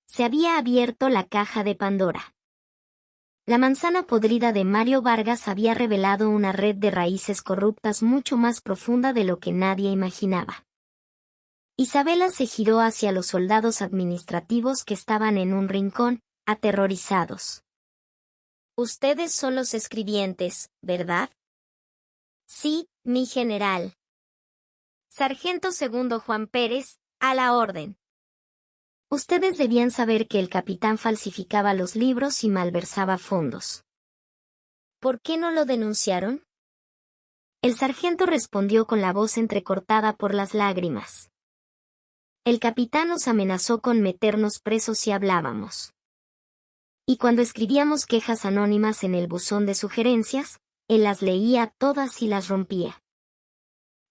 Se había abierto la caja de Pandora. La manzana podrida de Mario Vargas había revelado una red de raíces corruptas mucho más profunda de lo que nadie imaginaba. Isabela se giró hacia los soldados administrativos que estaban en un rincón, aterrorizados. Ustedes son los escribientes, ¿verdad? Sí, mi general. Sargento segundo Juan Pérez, a la orden. Ustedes debían saber que el capitán falsificaba los libros y malversaba fondos. ¿Por qué no lo denunciaron? El sargento respondió con la voz entrecortada por las lágrimas. El capitán nos amenazó con meternos presos si hablábamos. Y cuando escribíamos quejas anónimas en el buzón de sugerencias, él las leía todas y las rompía.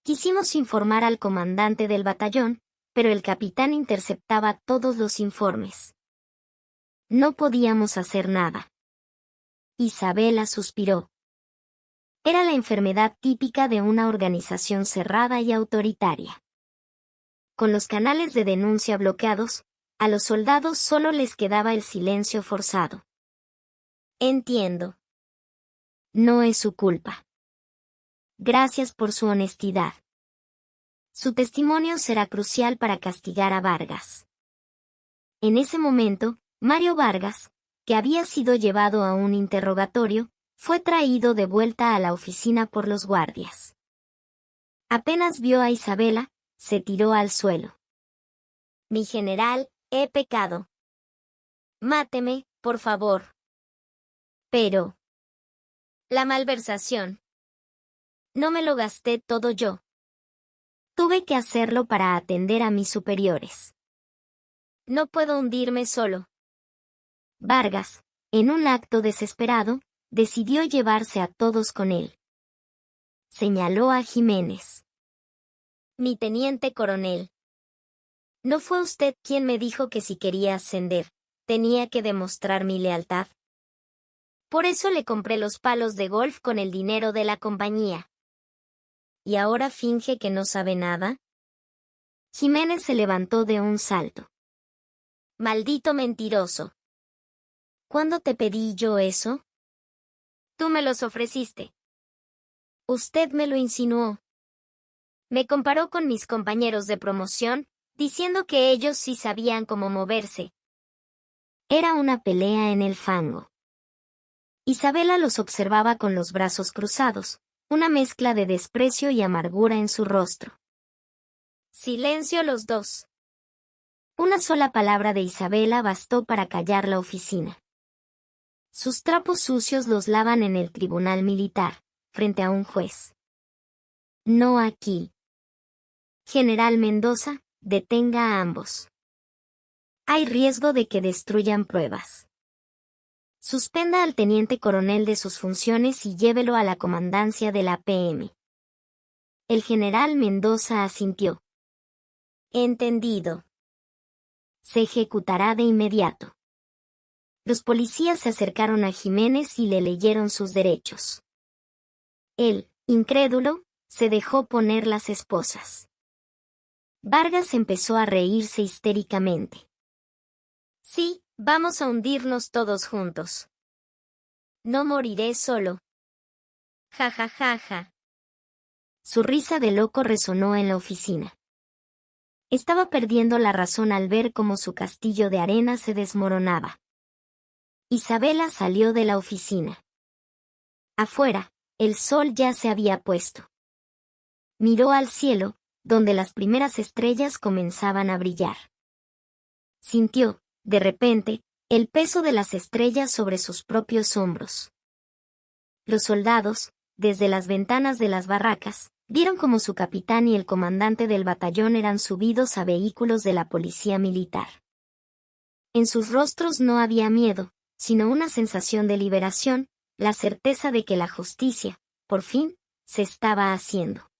Quisimos informar al comandante del batallón, pero el capitán interceptaba todos los informes. No podíamos hacer nada. Isabela suspiró. Era la enfermedad típica de una organización cerrada y autoritaria. Con los canales de denuncia bloqueados, a los soldados solo les quedaba el silencio forzado. Entiendo. No es su culpa. Gracias por su honestidad. Su testimonio será crucial para castigar a Vargas. En ese momento, Mario Vargas, que había sido llevado a un interrogatorio, fue traído de vuelta a la oficina por los guardias. Apenas vio a Isabela, se tiró al suelo. Mi general, he pecado. Máteme, por favor. Pero... la malversación. No me lo gasté todo yo. Tuve que hacerlo para atender a mis superiores. No puedo hundirme solo. Vargas, en un acto desesperado, decidió llevarse a todos con él. Señaló a Jiménez. Mi teniente coronel. ¿No fue usted quien me dijo que si quería ascender, tenía que demostrar mi lealtad? Por eso le compré los palos de golf con el dinero de la compañía. ¿Y ahora finge que no sabe nada? Jiménez se levantó de un salto. Maldito mentiroso. ¿Cuándo te pedí yo eso? Tú me los ofreciste. Usted me lo insinuó. Me comparó con mis compañeros de promoción, diciendo que ellos sí sabían cómo moverse. Era una pelea en el fango. Isabela los observaba con los brazos cruzados, una mezcla de desprecio y amargura en su rostro. Silencio los dos. Una sola palabra de Isabela bastó para callar la oficina. Sus trapos sucios los lavan en el tribunal militar, frente a un juez. No aquí. General Mendoza, detenga a ambos. Hay riesgo de que destruyan pruebas. Suspenda al teniente coronel de sus funciones y llévelo a la comandancia de la PM. El general Mendoza asintió. Entendido. Se ejecutará de inmediato. Los policías se acercaron a Jiménez y le leyeron sus derechos. Él, incrédulo, se dejó poner las esposas. Vargas empezó a reírse histéricamente. Sí, vamos a hundirnos todos juntos. No moriré solo. Ja ja ja ja. Su risa de loco resonó en la oficina. Estaba perdiendo la razón al ver cómo su castillo de arena se desmoronaba. Isabela salió de la oficina. Afuera, el sol ya se había puesto. Miró al cielo, donde las primeras estrellas comenzaban a brillar. Sintió, de repente, el peso de las estrellas sobre sus propios hombros. Los soldados, desde las ventanas de las barracas, vieron cómo su capitán y el comandante del batallón eran subidos a vehículos de la policía militar. En sus rostros no había miedo, sino una sensación de liberación, la certeza de que la justicia, por fin, se estaba haciendo.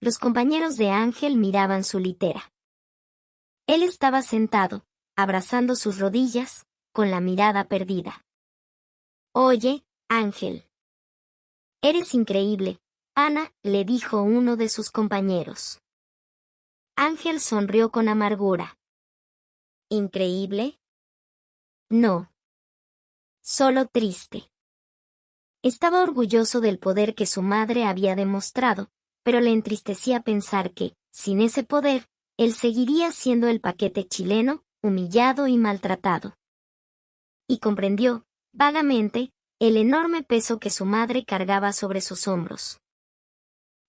Los compañeros de Ángel miraban su litera. Él estaba sentado, abrazando sus rodillas, con la mirada perdida. Oye, Ángel. Eres increíble, Ana, le dijo uno de sus compañeros. Ángel sonrió con amargura. ¿Increíble? No. Solo triste. Estaba orgulloso del poder que su madre había demostrado, pero le entristecía pensar que, sin ese poder, él seguiría siendo el paquete chileno, humillado y maltratado. Y comprendió, vagamente, el enorme peso que su madre cargaba sobre sus hombros.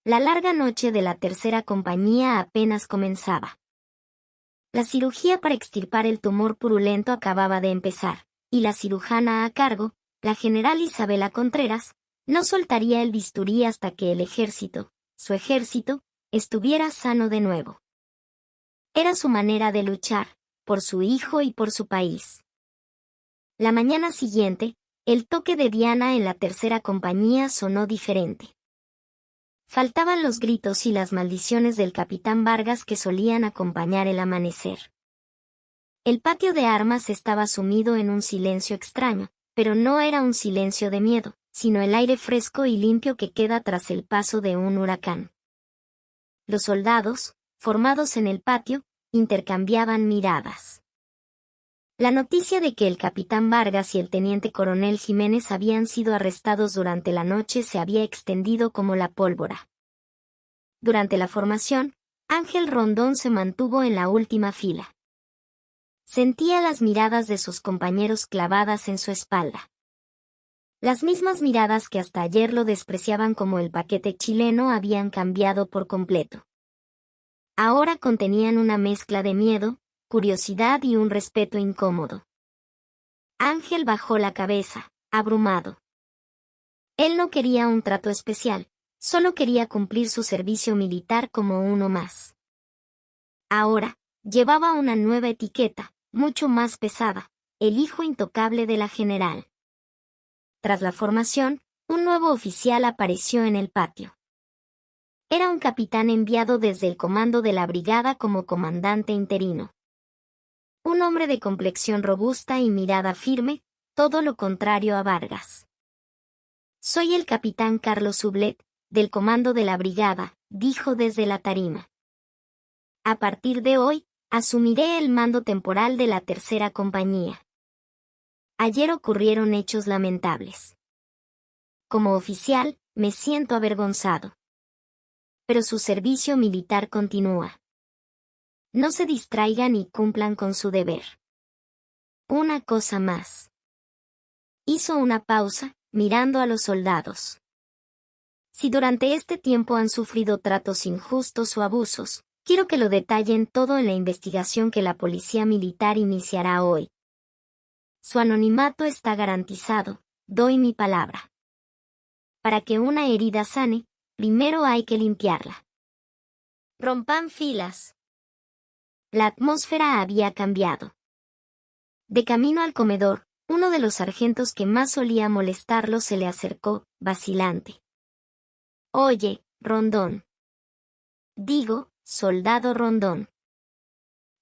La larga noche de la tercera compañía apenas comenzaba. La cirugía para extirpar el tumor purulento acababa de empezar, y la cirujana a cargo, la general Isabela Contreras, no soltaría el bisturí hasta que el ejército, su ejército, estuviera sano de nuevo. Era su manera de luchar, por su hijo y por su país. La mañana siguiente, el toque de Diana en la tercera compañía sonó diferente. Faltaban los gritos y las maldiciones del capitán Vargas que solían acompañar el amanecer. El patio de armas estaba sumido en un silencio extraño, pero no era un silencio de miedo, sino el aire fresco y limpio que queda tras el paso de un huracán. Los soldados, formados en el patio, intercambiaban miradas. La noticia de que el capitán Vargas y el teniente coronel Jiménez habían sido arrestados durante la noche se había extendido como la pólvora. Durante la formación, Ángel Rondón se mantuvo en la última fila. Sentía las miradas de sus compañeros clavadas en su espalda. Las mismas miradas que hasta ayer lo despreciaban como el paquete chileno habían cambiado por completo. Ahora contenían una mezcla de miedo, curiosidad y un respeto incómodo. Ángel bajó la cabeza, abrumado. Él no quería un trato especial, solo quería cumplir su servicio militar como uno más. Ahora, llevaba una nueva etiqueta, mucho más pesada, el hijo intocable de la general. Tras la formación, un nuevo oficial apareció en el patio. Era un capitán enviado desde el comando de la brigada como comandante interino. Un hombre de complexión robusta y mirada firme, todo lo contrario a Vargas. Soy el capitán Carlos Sublet, del comando de la brigada, dijo desde la tarima. A partir de hoy, asumiré el mando temporal de la tercera compañía. Ayer ocurrieron hechos lamentables. Como oficial, me siento avergonzado. Pero su servicio militar continúa. No se distraigan y cumplan con su deber. Una cosa más. Hizo una pausa, mirando a los soldados. Si durante este tiempo han sufrido tratos injustos o abusos, quiero que lo detallen todo en la investigación que la policía militar iniciará hoy. Su anonimato está garantizado, doy mi palabra. Para que una herida sane, primero hay que limpiarla. Rompan filas. La atmósfera había cambiado. De camino al comedor, uno de los sargentos que más solía molestarlo se le acercó, vacilante. Oye, Rondón. Digo, soldado Rondón.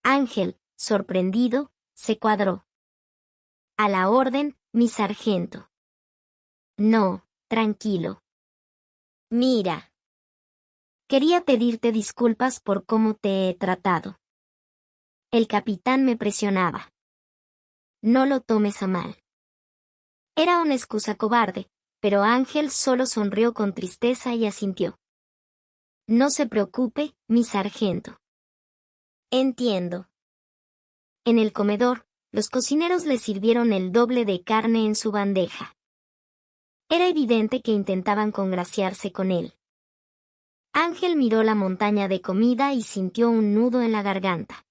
Ángel, sorprendido, se cuadró. A la orden, mi sargento. No, tranquilo. Mira. Quería pedirte disculpas por cómo te he tratado. El capitán me presionaba. No lo tomes a mal. Era una excusa cobarde, pero Ángel solo sonrió con tristeza y asintió. No se preocupe, mi sargento. Entiendo. En el comedor, los cocineros le sirvieron el doble de carne en su bandeja. Era evidente que intentaban congraciarse con él. Ángel miró la montaña de comida y sintió un nudo en la garganta.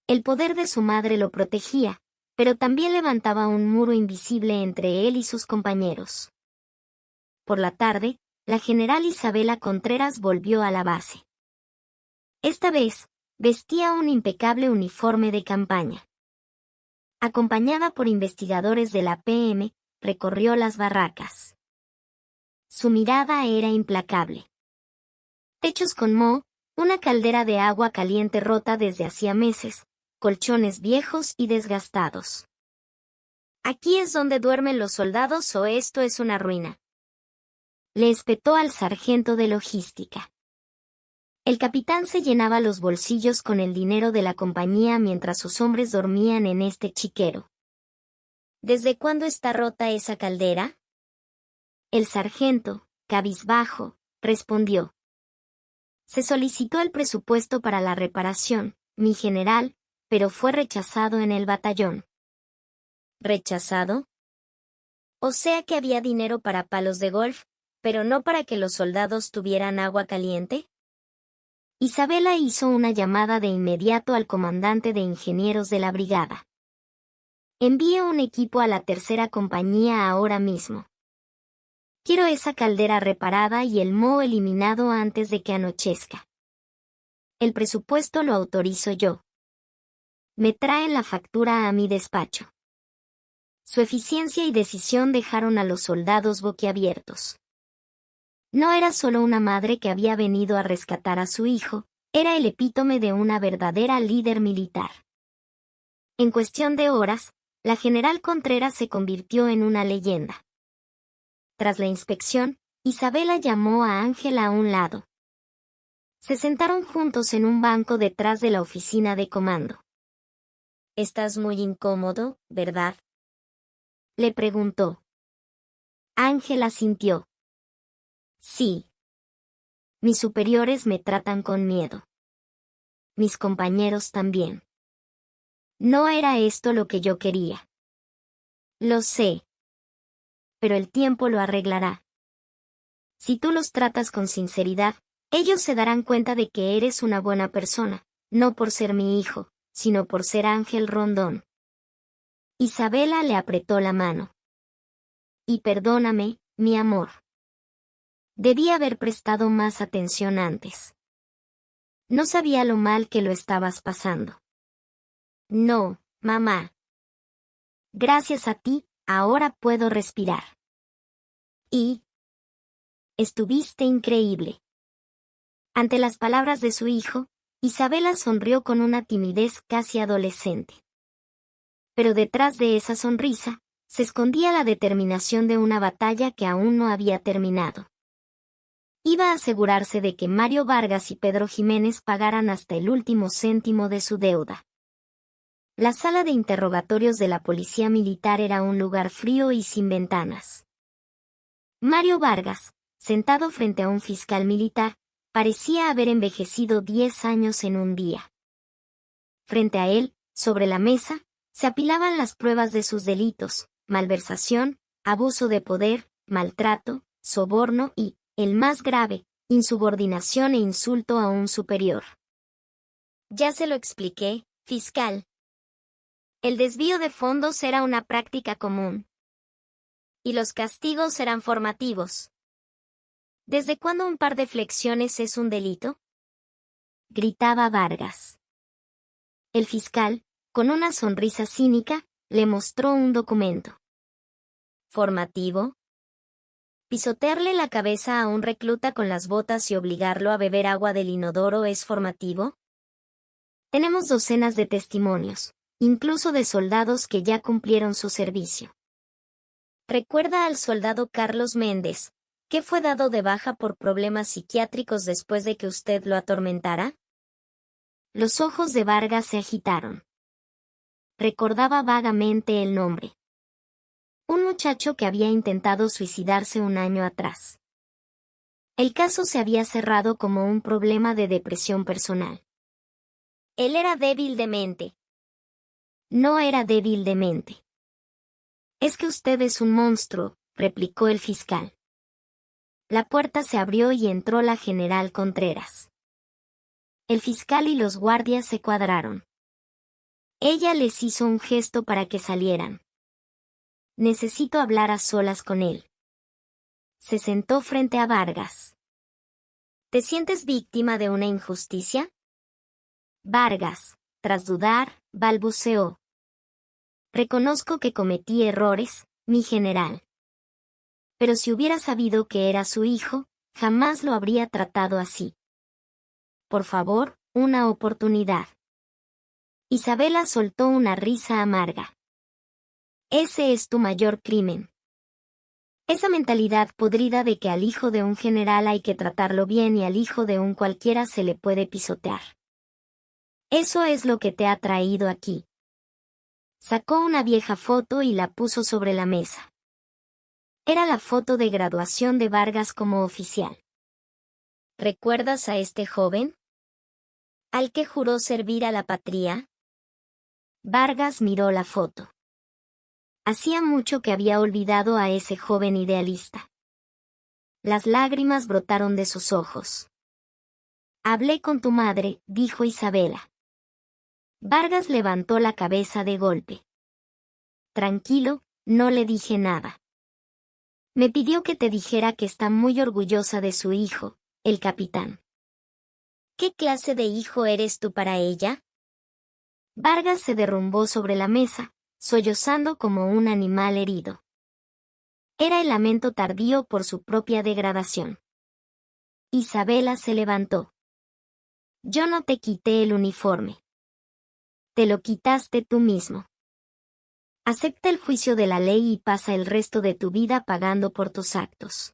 El poder de su madre lo protegía, pero también levantaba un muro invisible entre él y sus compañeros. Por la tarde, la general Isabela Contreras volvió a la base. Esta vez, vestía un impecable uniforme de campaña. Acompañada por investigadores de la PM, recorrió las barracas. Su mirada era implacable. Techos con moho, una caldera de agua caliente rota desde hacía meses, colchones viejos y desgastados. ¿Aquí es donde duermen los soldados o esto es una ruina?, le espetó al sargento de logística. El capitán se llenaba los bolsillos con el dinero de la compañía mientras sus hombres dormían en este chiquero. ¿Desde cuándo está rota esa caldera?, el sargento, cabizbajo, respondió. Se solicitó el presupuesto para la reparación, mi general, pero fue rechazado en el batallón. ¿Rechazado? O sea que había dinero para palos de golf, pero no para que los soldados tuvieran agua caliente. Isabela hizo una llamada de inmediato al comandante de ingenieros de la brigada. Envíe un equipo a la tercera compañía ahora mismo. Quiero esa caldera reparada y el moho eliminado antes de que anochezca. El presupuesto lo autorizo yo. Me traen la factura a mi despacho. Su eficiencia y decisión dejaron a los soldados boquiabiertos. No era solo una madre que había venido a rescatar a su hijo, era el epítome de una verdadera líder militar. En cuestión de horas, la general Contreras se convirtió en una leyenda. Tras la inspección, Isabela llamó a Ángela a un lado. Se sentaron juntos en un banco detrás de la oficina de comando. «Estás muy incómodo, ¿verdad?», le preguntó. Ángela asintió. Sí. Mis superiores me tratan con miedo. Mis compañeros también. No era esto lo que yo quería. Lo sé. Pero el tiempo lo arreglará. Si tú los tratas con sinceridad, ellos se darán cuenta de que eres una buena persona, no por ser mi hijo, sino por ser Ángel Rondón. Isabela le apretó la mano. Y perdóname, mi amor. Debí haber prestado más atención antes. No sabía lo mal que lo estabas pasando. No, mamá. Gracias a ti, ahora puedo respirar. Y estuviste increíble. Ante las palabras de su hijo, Isabela sonrió con una timidez casi adolescente. Pero detrás de esa sonrisa, se escondía la determinación de una batalla que aún no había terminado. Iba a asegurarse de que Mario Vargas y Pedro Jiménez pagaran hasta el último céntimo de su deuda. La sala de interrogatorios de la policía militar era un lugar frío y sin ventanas. Mario Vargas, sentado frente a un fiscal militar, parecía haber envejecido 10 años en un día. Frente a él, sobre la mesa, se apilaban las pruebas de sus delitos: malversación, abuso de poder, maltrato, soborno y, el más grave, insubordinación e insulto a un superior. Ya se lo expliqué, fiscal. El desvío de fondos era una práctica común. Y los castigos eran formativos. ¿Desde cuándo un par de flexiones es un delito?, gritaba Vargas. El fiscal, con una sonrisa cínica, le mostró un documento. ¿Formativo? ¿Pisotearle la cabeza a un recluta con las botas y obligarlo a beber agua del inodoro es formativo? Tenemos docenas de testimonios, incluso de soldados que ya cumplieron su servicio. ¿Recuerda al soldado Carlos Méndez, que fue dado de baja por problemas psiquiátricos después de que usted lo atormentara? Los ojos de Vargas se agitaron. Recordaba vagamente el nombre. Un muchacho que había intentado suicidarse un año atrás. El caso se había cerrado como un problema de depresión personal. Él era débil de mente. No era débil de mente. Es que usted es un monstruo, replicó el fiscal. La puerta se abrió y entró la general Contreras. El fiscal y los guardias se cuadraron. Ella les hizo un gesto para que salieran. Necesito hablar a solas con él. Se sentó frente a Vargas. ¿Te sientes víctima de una injusticia? Vargas, tras dudar, balbuceó. Reconozco que cometí errores, mi general. Pero si hubiera sabido que era su hijo, jamás lo habría tratado así. Por favor, una oportunidad. Isabela soltó una risa amarga. Ese es tu mayor crimen. Esa mentalidad podrida de que al hijo de un general hay que tratarlo bien y al hijo de un cualquiera se le puede pisotear. Eso es lo que te ha traído aquí. Sacó una vieja foto y la puso sobre la mesa. Era la foto de graduación de Vargas como oficial. ¿Recuerdas a este joven? ¿Al que juró servir a la patria? Vargas miró la foto. Hacía mucho que había olvidado a ese joven idealista. Las lágrimas brotaron de sus ojos. Hablé con tu madre, dijo Isabela. Vargas levantó la cabeza de golpe. Tranquilo, no le dije nada. Me pidió que te dijera que está muy orgullosa de su hijo, el capitán. ¿Qué clase de hijo eres tú para ella? Vargas se derrumbó sobre la mesa, sollozando como un animal herido. Era el lamento tardío por su propia degradación. Isabela se levantó. Yo no te quité el uniforme. Te lo quitaste tú mismo. Acepta el juicio de la ley y pasa el resto de tu vida pagando por tus actos.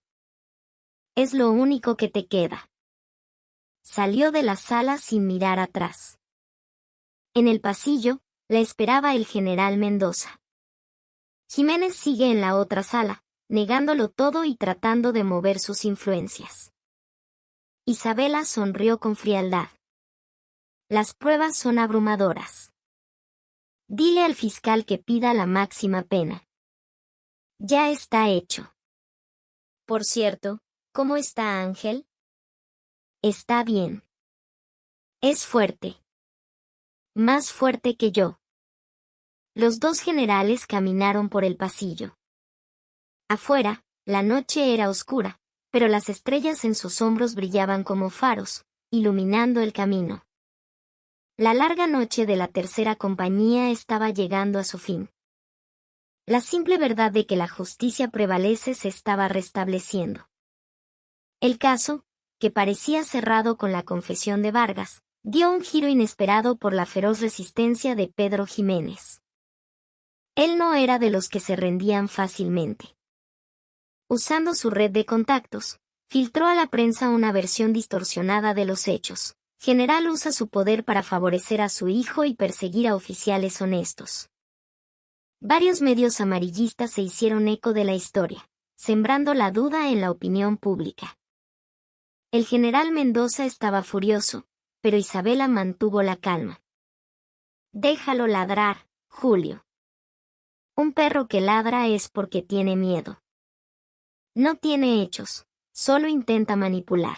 Es lo único que te queda. Salió de la sala sin mirar atrás. En el pasillo, la esperaba el general Mendoza. Jiménez sigue en la otra sala, negándolo todo y tratando de mover sus influencias. Isabela sonrió con frialdad. Las pruebas son abrumadoras. Dile al fiscal que pida la máxima pena. Ya está hecho. Por cierto, ¿cómo está Ángel? Está bien. Es fuerte. Más fuerte que yo. Los dos generales caminaron por el pasillo. Afuera, la noche era oscura, pero las estrellas en sus hombros brillaban como faros, iluminando el camino. La larga noche de la tercera compañía estaba llegando a su fin. La simple verdad de que la justicia prevalece se estaba restableciendo. El caso, que parecía cerrado con la confesión de Vargas, dio un giro inesperado por la feroz resistencia de Pedro Jiménez. Él no era de los que se rendían fácilmente. Usando su red de contactos, filtró a la prensa una versión distorsionada de los hechos. General usa su poder para favorecer a su hijo y perseguir a oficiales honestos. Varios medios amarillistas se hicieron eco de la historia, sembrando la duda en la opinión pública. El general Mendoza estaba furioso, pero Isabela mantuvo la calma. Déjalo ladrar, Julio. Un perro que ladra es porque tiene miedo. No tiene hechos, solo intenta manipular.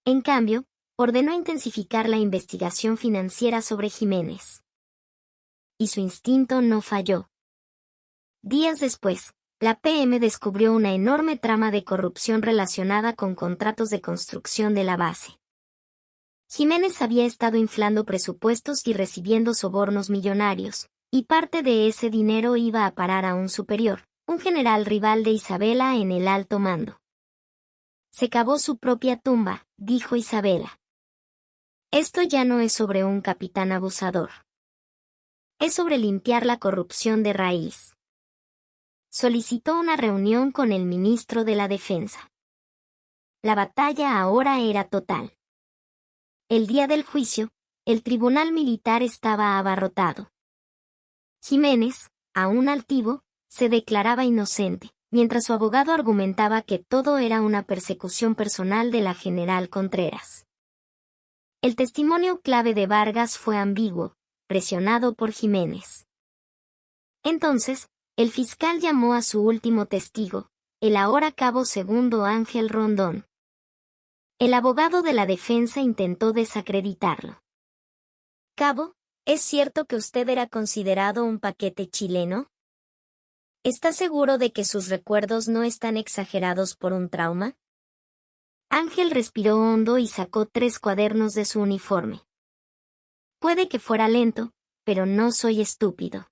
En cambio, ordenó intensificar la investigación financiera sobre Jiménez. Y su instinto no falló. Días después, la PM descubrió una enorme trama de corrupción relacionada con contratos de construcción de la base. Jiménez había estado inflando presupuestos y recibiendo sobornos millonarios, y parte de ese dinero iba a parar a un superior, un general rival de Isabela en el alto mando. Se cavó su propia tumba, dijo Isabela. Esto ya no es sobre un capitán abusador. Es sobre limpiar la corrupción de raíz. Solicitó una reunión con el ministro de la Defensa. La batalla ahora era total. El día del juicio, el tribunal militar estaba abarrotado. Jiménez, aún altivo, se declaraba inocente, mientras su abogado argumentaba que todo era una persecución personal de la general Contreras. El testimonio clave de Vargas fue ambiguo, presionado por Jiménez. Entonces, el fiscal llamó a su último testigo, el ahora cabo segundo Ángel Rondón. El abogado de la defensa intentó desacreditarlo. Cabo, ¿es cierto que usted era considerado un paquete chileno? ¿Está seguro de que sus recuerdos no están exagerados por un trauma? Ángel respiró hondo y sacó 3 cuadernos de su uniforme. Puede que fuera lento, pero no soy estúpido.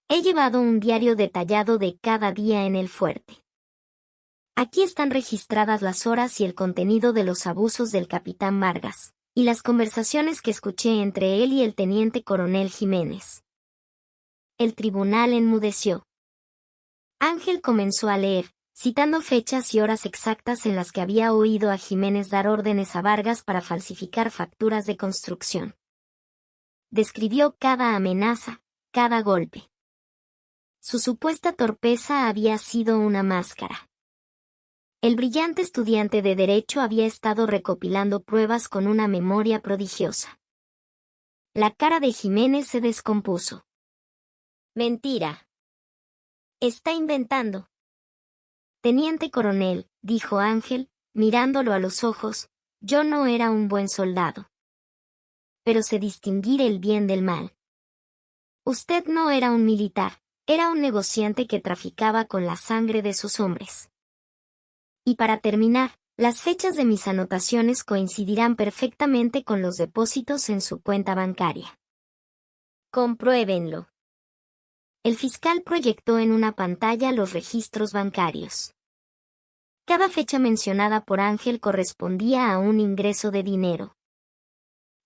He llevado un diario detallado de cada día en el fuerte. Aquí están registradas las horas y el contenido de los abusos del capitán Vargas, y las conversaciones que escuché entre él y el teniente coronel Jiménez. El tribunal enmudeció. Ángel comenzó a leer, citando fechas y horas exactas en las que había oído a Jiménez dar órdenes a Vargas para falsificar facturas de construcción. Describió cada amenaza, cada golpe. Su supuesta torpeza había sido una máscara. El brillante estudiante de Derecho había estado recopilando pruebas con una memoria prodigiosa. La cara de Jiménez se descompuso. Mentira. Está inventando. Teniente coronel, dijo Ángel, mirándolo a los ojos, yo no era un buen soldado. Pero sé distinguir el bien del mal. Usted no era un militar, era un negociante que traficaba con la sangre de sus hombres. Y para terminar, las fechas de mis anotaciones coincidirán perfectamente con los depósitos en su cuenta bancaria. Compruébenlo. El fiscal proyectó en una pantalla los registros bancarios. Cada fecha mencionada por Ángel correspondía a un ingreso de dinero.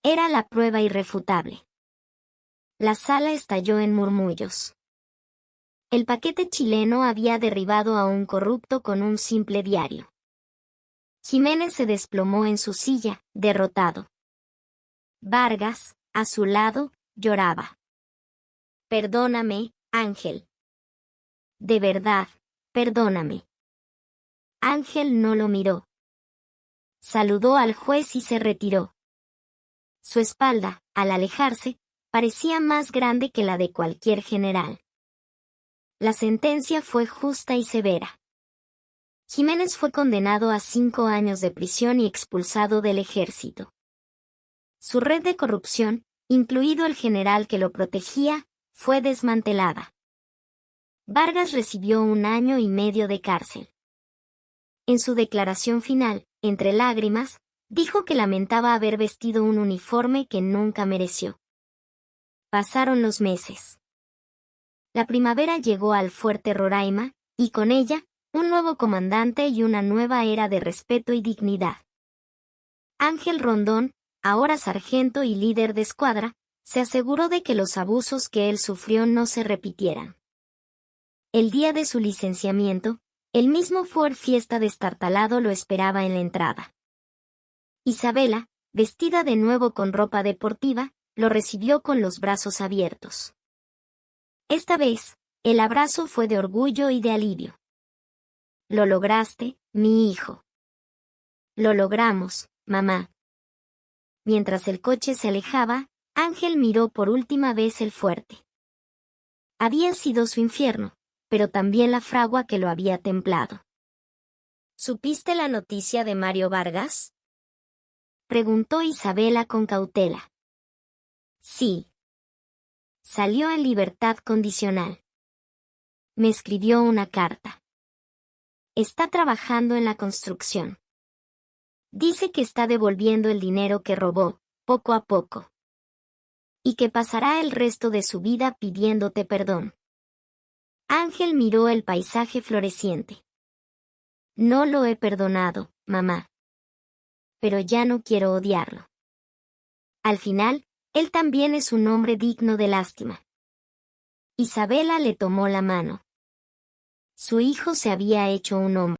Era la prueba irrefutable. La sala estalló en murmullos. El paquete chileno había derribado a un corrupto con un simple diario. Jiménez se desplomó en su silla, derrotado. Vargas, a su lado, lloraba. Perdóname, Ángel. De verdad, perdóname. Ángel no lo miró. Saludó al juez y se retiró. Su espalda, al alejarse, parecía más grande que la de cualquier general. La sentencia fue justa y severa. Jiménez fue condenado a 5 años de prisión y expulsado del ejército. Su red de corrupción, incluido el general que lo protegía, fue desmantelada. Vargas recibió 1 año y medio de cárcel. En su declaración final, entre lágrimas, dijo que lamentaba haber vestido un uniforme que nunca mereció. Pasaron los meses. La primavera llegó al fuerte Roraima, y con ella, un nuevo comandante y una nueva era de respeto y dignidad. Ángel Rondón, ahora sargento y líder de escuadra, se aseguró de que los abusos que él sufrió no se repitieran. El día de su licenciamiento, el mismo Ford Fiesta destartalado lo esperaba en la entrada. Isabela, vestida de nuevo con ropa deportiva, lo recibió con los brazos abiertos. Esta vez, el abrazo fue de orgullo y de alivio. Lo lograste, mi hijo. Lo logramos, mamá. Mientras el coche se alejaba, Ángel miró por última vez el fuerte. Había sido su infierno, pero también la fragua que lo había templado. ¿Supiste la noticia de Mario Vargas? Preguntó Isabela con cautela. Sí. Salió en libertad condicional. Me escribió una carta. Está trabajando en la construcción. Dice que está devolviendo el dinero que robó, poco a poco. Y que pasará el resto de su vida pidiéndote perdón. Ángel miró el paisaje floreciente. No lo he perdonado, mamá. Pero ya no quiero odiarlo. Al final, él también es un hombre digno de lástima. Isabela le tomó la mano. Su hijo se había hecho un hombre.